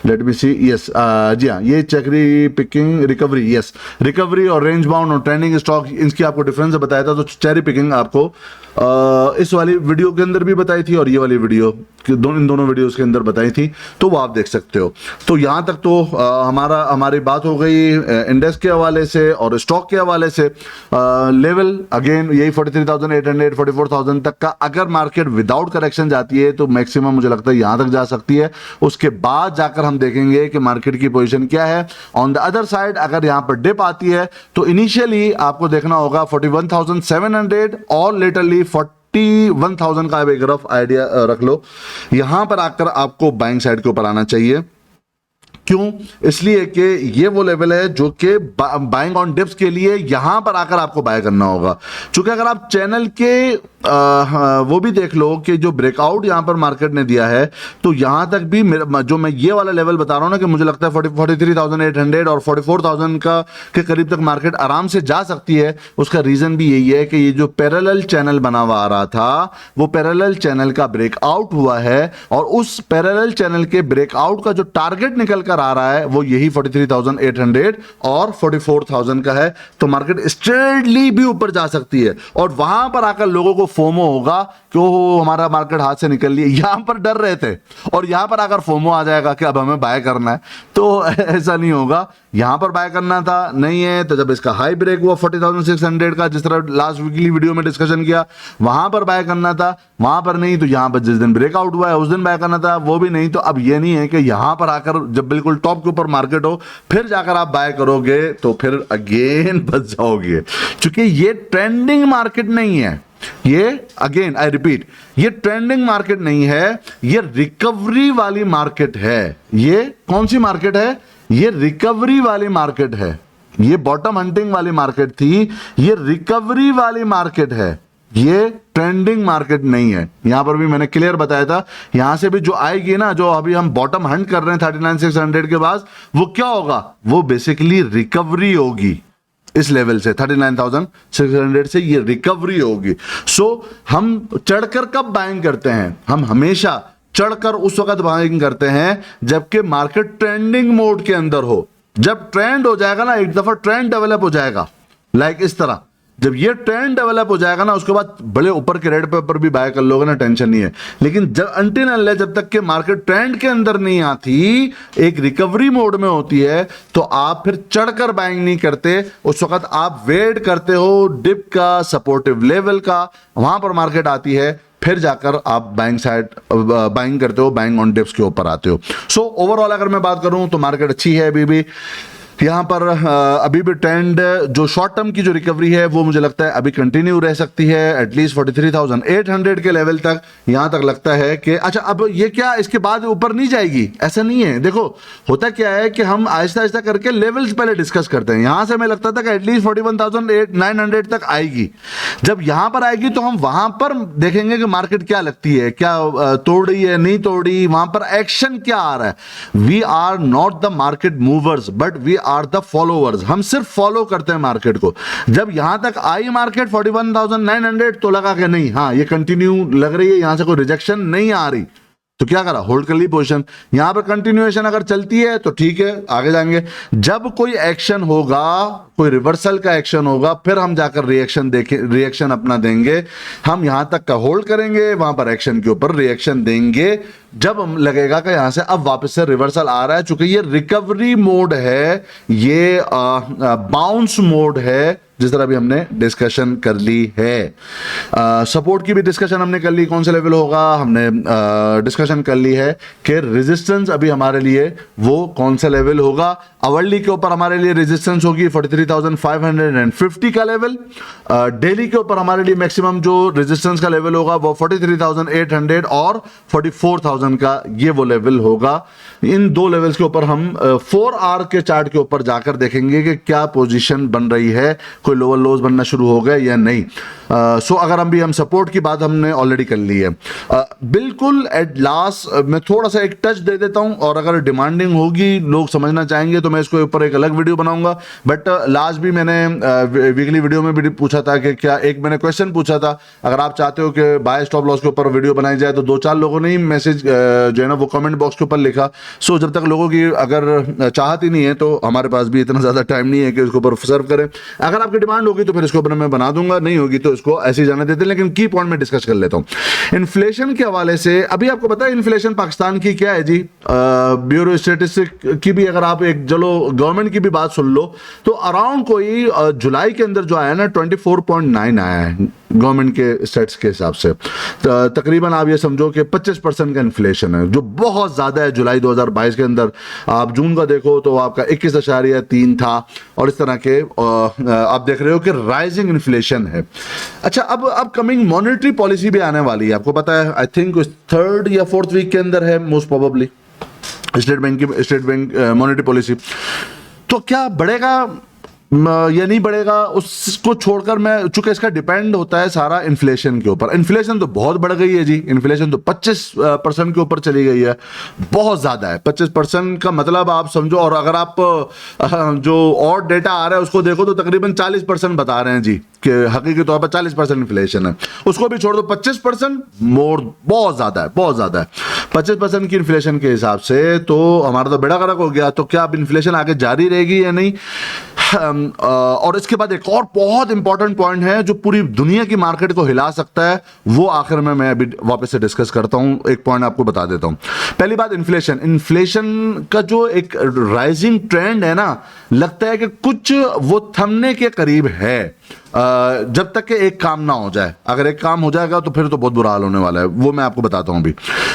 let me see, yes, जी हाँ, ये cherry picking recovery, yes, recovery और रेंज बाउंड और ट्रेंडिंग स्टॉक, इनकी आपको डिफरेंस बताया था। तो चेरी पिकिंग आपको इस वाली वीडियो के अंदर भी बताई थी और ये वाली वीडियो इन दोनों वीडियोस के अंदर बताई थी, तो वो आप देख सकते हो। तो यहां तक तो हमारी बात हो गई इंडेक्स के हवाले से और स्टॉक के हवाले से। लेवल अगेन यही 43,800 44,000 तक का अगर मार्केट विदाउट करेक्शन जाती है तो मैक्सिमम मुझे लगता है यहां तक जा सकती है। उसके बाद जाकर हम देखेंगे कि मार्केट की पोजीशन क्या है। ऑन द अदर साइड अगर यहां पर डिप आती है तो इनिशियली आपको देखना होगा 41,700 और लेटरली 41,000 का एक रफ आइडिया रख लो। यहां पर आकर आपको बाइंग साइड के ऊपर आना चाहिए। क्यों? इसलिए कि ये वो लेवल है जो कि बाइंग ऑन डिप्स के लिए यहां पर आकर आपको बाय करना होगा। क्योंकि अगर आप चैनल के वो भी देख लो कि जो ब्रेकआउट यहां पर मार्केट ने दिया है, तो यहां तक भी जो मैं ये वाला लेवल बता रहा हूं ना कि मुझे लगता है 43,800 और 44,000 का के करीब तक मार्केट आराम से जा सकती है। उसका रीजन भी यही है कि ये जो पैरेलल चैनल बना हुआ आ रहा था, वो पैरेलल चैनल का ब्रेकआउट हुआ है और उस पैरेलल चैनल के ब्रेकआउट का जो टारगेट निकल कर आ रहा है वो यही 43,800 और 44,000 का है। तो मार्केट स्ट्रेटली भी ऊपर जा सकती है और वहां पर आकर लोगों को फोमो होगा कि ओह हमारा मार्केट हाथ से निकल लिया। यहां पर डर रहे थे और यहां पर आकर फोमो आ जाएगा कि अब हमें बाय करना है, तो ऐसा नहीं होगा। यहां पर बाय करना था, नहीं है तो जब इसका हाई ब्रेक हुआ 40,600 का, जिस तरह लास्ट वीकली वीडियो में डिस्कशन किया, वहां पर बाय करना था, वहां पर नहीं तो यहां पर जिस दिन ब्रेकआउट हुआ है उस दिन बाय करना था, वो भी नहीं। तो अब ये नहीं है कि यहां पर आकर जब बिल्कुल टॉप के ऊपर मार्केट हो फिर जाकर आप बाय करोगे तो फिर अगेन बच जाओगे, क्योंकि ये ट्रेंडिंग मार्केट नहीं है। ये अगेन आई रिपीट, ये ट्रेंडिंग मार्केट नहीं है, ये रिकवरी वाली मार्केट है। ये कौन सी मार्केट है? ये रिकवरी वाली मार्केट है। ये बॉटम हंटिंग वाली मार्केट थी, ये रिकवरी वाली मार्केट है, ये ट्रेंडिंग मार्केट नहीं है। यहां पर भी मैंने क्लियर बताया था, यहां से भी जो आएगी ना, जो अभी हम बॉटम हंट कर रहे हैं 39,600 के बाद, वो क्या होगा? वो बेसिकली रिकवरी होगी इस लेवल से 39,600 से, ये रिकवरी होगी। सो हम चढ़कर कब बाइंग करते हैं? हम हमेशा चढ़कर उस वक्त बाइंग करते हैं जबकि मार्केट ट्रेंडिंग मोड के अंदर हो। जब ट्रेंड हो जाएगा ना, एक दफा ट्रेंड डेवलप हो जाएगा, लाइक इस तरह, जब ये ट्रेंड डेवलप हो जाएगा ना, उसके बाद बड़े ऊपर के रेट पे ऊपर भी बाय कर लोगे ना, टेंशन नहीं है। लेकिन जब अनटिल अनलेस जब तक के मार्केट ट्रेंड के अंदर नहीं आती, एक रिकवरी मोड में होती है, तो आप फिर चढ़कर बाइंग नहीं करते। उस वक्त आप वेट करते हो डिप का, सपोर्टिव लेवल का, वहां पर मार्केट आती है, फिर जाकर आप बाइंग साइड बाइंग करते हो, बाइंग ऑन डिप्स के ऊपर आते हो। सो ओवरऑल अगर मैं बात करूं तो मार्केट अच्छी है अभी भी। यहाँ पर अभी भी ट्रेंड, जो शॉर्ट टर्म की जो रिकवरी है वो मुझे लगता है अभी कंटिन्यू रह सकती है एटलीस्ट 43,800 के लेवल तक। यहाँ तक लगता है कि अच्छा, अब ये क्या इसके बाद ऊपर नहीं जाएगी? ऐसा नहीं है। देखो होता क्या है कि हम आहिस्ता आहिस्ता करके लेवल्स पहले डिस्कस करते हैं। यहाँ से हमें लगता था कि एटलीस्ट 41,900 तक आएगी। जब यहाँ पर आएगी तो हम वहां पर देखेंगे कि मार्केट क्या लगती है, क्या तोड़ रही है, नहीं तोड़ रही, वहां पर एक्शन क्या आ रहा है। We are not the market movers but we are the followers. हम सिर्फ फॉलो करते हैं मार्केट को। जब यहां तक आई मार्केट 41,900 तो लगा कि नहीं, हाँ ये कंटिन्यू लग रही है, यहां से कोई रिजेक्शन नहीं आ रही, तो क्या करा? होल्ड कर ली पोजीशन। यहां पर कंटिन्यूएशन अगर चलती है तो ठीक है, आगे जाएंगे। जब कोई एक्शन होगा, कोई रिवर्सल का एक्शन होगा, फिर हम जाकर रिएक्शन अपना देंगे। हम यहां तक का होल्ड करेंगे, वहां पर एक्शन के ऊपर रिएक्शन देंगे जब हम लगेगा कि यहां से अब वापस से रिवर्सल आ रहा है। चूंकि ये रिकवरी मोड है, ये बाउंस मोड है, जिस तरह भी हमने डिस्कशन कर ली है। सपोर्ट की भी डिस्कशन हमने कर ली, कौन सा लेवल होगा हमने डिस्कशन कर ली है कि रेजिस्टेंस अभी हमारे लिए वो कौन सा लेवल होगा। आवरली के ऊपर हमारे लिए रेजिस्टेंस होगी 43,550 का लेवल। डेली के ऊपर हमारे लिए मैक्सिमम जो रेजिस्टेंस का लेवल होगा वो 43,800 और 44,000 का ये वो लेवल होगा। इन दो लेवल्स के ऊपर हम 4 आवर के चार्ट के ऊपर जाकर देखेंगे कि क्या पोजीशन बन रही है, कोई लोअर लोज बनना शुरू हो गए या नहीं। सो अगर हम सपोर्ट की बात हमने ऑलरेडी कर ली है। बिल्कुल एट लास्ट मैं थोड़ा सा एक टच दे देता हूं, और अगर डिमांडिंग होगी, लोग समझना चाहेंगे तो मैं इसको ऊपर एक अलग वीडियो बनाऊंगा। बट लास्ट भी मैंने वीकली वीडियो में भी पूछा था कि क्या, एक मैंने क्वेश्चन पूछा था, अगर आप चाहते हो कि बाय स्टॉप लॉस के ऊपर वीडियो बनाई जाए, तो 2-4 लोगों ने ही मैसेज जो है ना वो कमेंट बॉक्स के ऊपर लिखा। सो जब तक लोगों की अगर चाहत ही नहीं है तो हमारे पास भी इतना ज़्यादा टाइम नहीं है कि इसके ऊपर सर्व करें। अगर आपकी डिमांड होगी तो फिर इसके ऊपर मैं बना दूंगा, नहीं होगी तो इसको ऐसे ही जाने देते हैं। लेकिन की पॉइंट में डिस्कस कर लेता हूं। इन्फ्लेशन के हवाले से अभी आपको पता है इन्फ्लेशन पाकिस्तान की क्या है जी? ब्यूरो स्टैटिस्टिक की भी अगर आप एक चलो गवर्नमेंट की भी बात सुन लो तो अराउंड कोई जुलाई के अंदर जो आया ना 24.9 आया है गवर्नमेंट के स्टेट्स के हिसाब से। तकरीबन आप ये समझो कि 25% का इन्फ्लेशन है, जो बहुत ज़्यादा है जुलाई 2022 के अंदर। आप जून का देखो तो आपका 21.3 था, और इस तरह के आप देख रहे हो कि राइजिंग इन्फ्लेशन है। अच्छा, अब कमिंग मॉनेटरी पॉलिसी भी आने वाली है, आपको पता है। आई थिंक 3rd या 4th वीक के अंदर है most probably. State bank monetary policy, तो क्या बढ़ेगा या नहीं बढ़ेगा उसको छोड़कर मैं, चूंकि इसका डिपेंड होता है सारा इन्फ्लेशन के ऊपर। इन्फ्लेशन तो बहुत बढ़ गई है जी, इन्फ्लेशन तो 25% के ऊपर चली गई है, बहुत ज्यादा है। 25% का मतलब आप समझो, और अगर आप जो और डेटा आ रहा है उसको देखो तो तकरीबन 40% बता रहे हैं जी कि हकीकी तौर पर 40% इन्फ्लेशन है। उसको भी छोड़ दो, 25% मोर, बहुत ज्यादा है, बहुत ज्यादा है। 25% की इन्फ्लेशन के हिसाब से तो हमारा तो बेड़ा गर्क हो गया। तो क्या अब इन्फ्लेशन आगे जारी रहेगी या नहीं? और इसके बाद एक और बहुत इंपॉर्टेंट पॉइंट है जो पूरी दुनिया की मार्केट को हिला सकता है, वो आखिर में मैं अभी वापस से डिस्कस करता हूं। एक पॉइंट आपको बता देता हूं। पहली बात, इन्फ्लेशन का जो एक राइजिंग ट्रेंड है ना, लगता है कि कुछ वो थमने के करीब है, जब तक कि एक काम ना हो जाए। अगर एक काम हो जाएगा तो फिर तो बहुत बुरा हाल होने वाला है, वो मैं आपको बताता हूं अभी।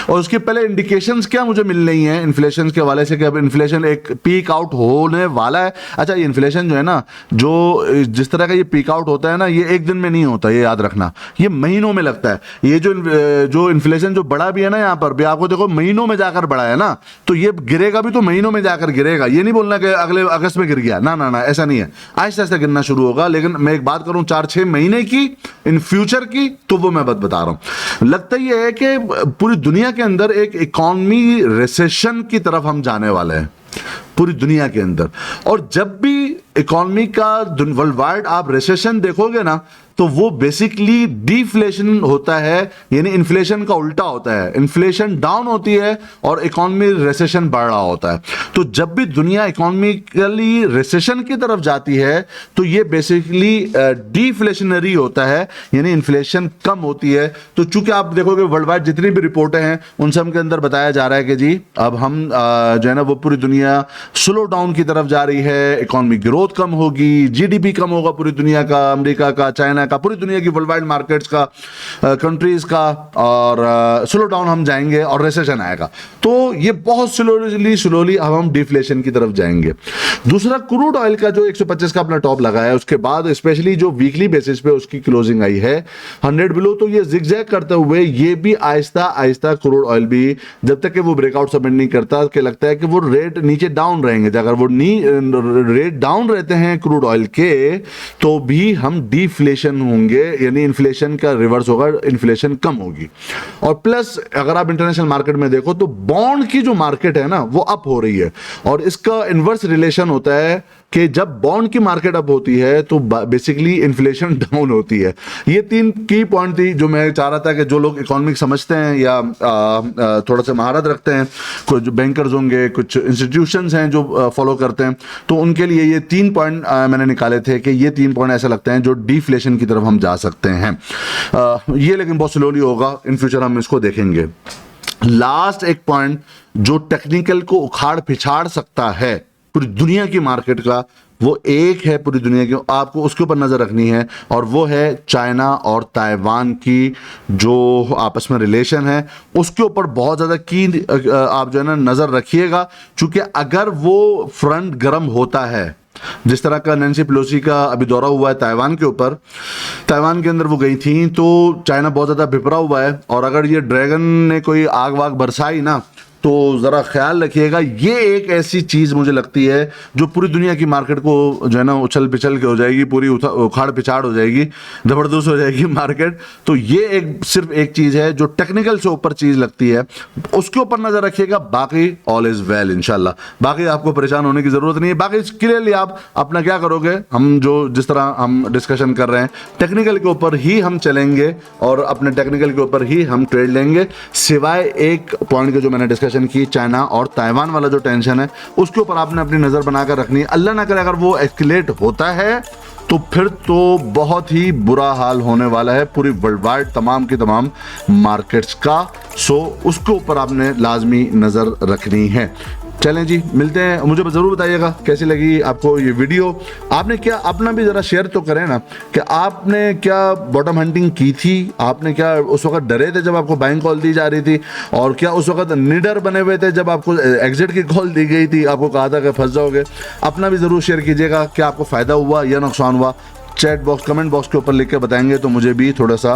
और उसके पहले इंडिकेशंस क्या मुझे मिल रही हैं इन्फ्लेशन के हवाले से कि अब इन्फ्लेशन एक पीक आउट होने वाला है। अच्छा, ये इन्फ्लेशन जो है ना, जो जिस तरह का ये पीक आउट होता है ना, ये एक दिन में नहीं होता, ये याद रखना, ये महीनों में लगता है। ये जो इन्फ्लेशन जो बढ़ा भी है ना, यहाँ पर भी आपको देखो महीनों में जाकर बढ़ा है ना, तो ये गिरेगा भी तो महीनों में जाकर गिरेगा। ये नहीं बोलना कि अगले अगस्त में गिर गया, ना ना ना, ऐसा नहीं है, आहिस्ता आहिस्ता गिरना शुरू होगा। लेकिन मैं एक बात करूं 4-6 महीने की इन फ्यूचर की, तो वो मैं बता रहा हूं। लगता ही है कि पूरी दुनिया के अंदर एक इकोनॉमी रिसेशन की तरफ हम जाने वाले हैं, पूरी दुनिया के अंदर। और जब भी इकोनॉमी का वर्ल्ड वाइड आप रिसेशन देखोगे ना, तो वो बेसिकली डिफ्लेशन होता है, यानी इन्फ्लेशन का उल्टा होता है। इन्फ्लेशन डाउन होती है और इकोनॉमी रिसेशन बढ़ रहा होता है। तो जब भी दुनिया इकोनॉमिकली रिसेशन की तरफ जाती है, तो ये बेसिकली डिफ्लेशनरी होता है, यानी इन्फ्लेशन कम होती है। तो चूंकि आप देखोगे वर्ल्ड वाइड जितनी भी रिपोर्टें हैं, उन सब के अंदर बताया जा रहा है कि जी अब हम जो है ना, वो पूरी दुनिया स्लो डाउन की तरफ जा रही है, इकोनॉमिक ग्रोथ कम होगी, जीडीपी कम होगा पूरी दुनिया का, अमेरिका का, चाइना का, पूरी दुनिया की वर्ल्ड वाइड मार्केट्स का, कंट्रीज का, और स्लो डाउन हम जाएंगे और रिसेशन आएगा। तो ये बहुत स्लोली अब हम डिफ्लेशन की तरफ जाएंगे। दूसरा, क्रूड ऑयल का जो 125 का अपना टॉप लगा है, उसके बाद स्पेशली जो वीकली बेसिस पे उसकी क्लोजिंग आई है 100 बिलो, तो ये जिगजैग करते हुए ये भी आहिस्ता आहिस्ता क्रूड ऑयल भी, जब तक कि वो ब्रेकआउट सबमिट नहीं करता, कि लगता है कि वो रेट नीचे डाउन रहेंगे। अगर वो रेट डाउन रहते हैं क्रूड ऑयल के, तो भी हम डिफ्लेशन होंगे, यानी इन्फ्लेशन का रिवर्स होगा, इन्फ्लेशन कम होगी। और प्लस अगर आप इंटरनेशनल मार्केट में देखो तो बॉन्ड की जो मार्केट है ना, वो अप हो रही है। और इसका इनवर्स रिलेशन होता है कि जब बॉन्ड की मार्केट अप होती है तो बेसिकली इन्फ्लेशन डाउन होती है। ये 3 की पॉइंट थी जो मैं चाह रहा था कि जो लोग इकोनॉमिक समझते हैं या थोड़ा सा महारत रखते हैं, कुछ बैंकर्स होंगे, कुछ इंस्टीट्यूशंस हैं जो फॉलो करते हैं, तो उनके लिए ये 3 पॉइंट मैंने निकाले थे कि ये 3 पॉइंट ऐसे लगते हैं जो डिफ्लेशन की तरफ हम जा सकते हैं। ये लेकिन बहुत स्लोली होगा, इन फ्यूचर हम इसको देखेंगे। लास्ट एक पॉइंट जो टेक्निकल को उखाड़ पिछाड़ सकता है पूरी दुनिया की मार्केट का, वो एक है पूरी दुनिया की, आपको उसके ऊपर नजर रखनी है, और वो है चाइना और ताइवान की जो आपस में रिलेशन है, उसके ऊपर बहुत ज्यादा की आप जो है ना नजर रखिएगा। क्योंकि अगर वो फ्रंट गर्म होता है, जिस तरह का नैन्सी पेलोसी का अभी दौरा हुआ है ताइवान के ऊपर, ताइवान के अंदर वो गई थी, तो चाइना बहुत ज़्यादा भिपरा हुआ है। और अगर ये ड्रैगन ने कोई आग वाग बरसाई ना, तो ज़रा ख्याल रखिएगा, ये एक ऐसी चीज़ मुझे लगती है जो पूरी दुनिया की मार्केट को जो है ना उछल पिछल के हो जाएगी, पूरी उखाड़ पिछाड़ हो जाएगी, ज़बरदस्त हो जाएगी मार्केट। तो ये एक सिर्फ एक चीज़ है जो टेक्निकल से ऊपर चीज़ लगती है, उसके ऊपर नज़र रखिएगा। बाकी ऑल इज़ वेल इंशाल्लाह, बाकी आपको परेशान होने की ज़रूरत नहीं है। बाकी क्लियरली आप अपना क्या करोगे, हम जो जिस तरह हम डिस्कशन कर रहे हैं टेक्निकल के ऊपर ही हम चलेंगे और अपने टेक्निकल के ऊपर ही हम ट्रेड लेंगे, सिवाय एक पॉइंट के जो मैंने डिस्कशन की चाइना और ताइवान वाला जो टेंशन है, उसके ऊपर आपने अपनी नजर बनाकर रखनी है। अल्लाह ना करे अगर वो एस्केलेट होता है तो फिर तो बहुत ही बुरा हाल होने वाला है पूरी वर्ल्ड वाइड तमाम की तमाम मार्केट्स का। सो उसके ऊपर आपने लाजमी नजर रखनी है। चलें जी, मिलते हैं। मुझे ज़रूर बताइएगा कैसी लगी आपको ये वीडियो। आपने क्या, अपना भी ज़रा शेयर तो करें ना कि आपने क्या बॉटम हंटिंग की थी, आपने क्या उस वक्त डरे थे जब आपको बाइंग कॉल दी जा रही थी, और क्या उस वक्त निडर बने हुए थे जब आपको एग्जिट की कॉल दी गई थी, आपको कहा था कि फंस जाओगे। अपना भी ज़रूर शेयर कीजिएगा कि आपको फ़ायदा हुआ या नुकसान हुआ। चैट बॉक्स कमेंट बॉक्स के ऊपर लिख के बताएंगे तो मुझे भी थोड़ा सा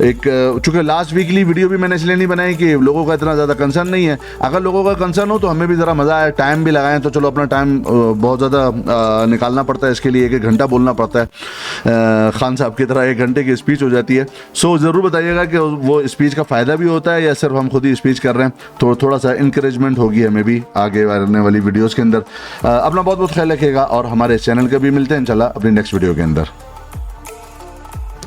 एक, चूँकि लास्ट वीकली वीडियो भी मैंने इसलिए नहीं बनाई कि लोगों का इतना ज़्यादा कंसर्न नहीं है। अगर लोगों का कंसर्न हो तो हमें भी ज़रा मज़ा आए, टाइम भी लगाएं, तो चलो अपना टाइम बहुत ज़्यादा निकालना पड़ता है इसके लिए, 1-1 घंटा बोलना पड़ता है। खान साहब की तरह 1 घंटे की स्पीच हो जाती है। सो ज़रूर बताइएगा कि वो स्पीच का फ़ायदा भी होता है या सिर्फ हम खुद ही स्पीच कर रहे हैं, तो थोड़ा सा इंकरेजमेंट होगी हमें भी आगे आने वाली वीडियोज़ के अंदर। अपना बहुत बहुत ख्याल रखिएगा और हमारे चैनल के भी मिलते हैं इंशाल्लाह अपनी नेक्स्ट वीडियो के अंदर।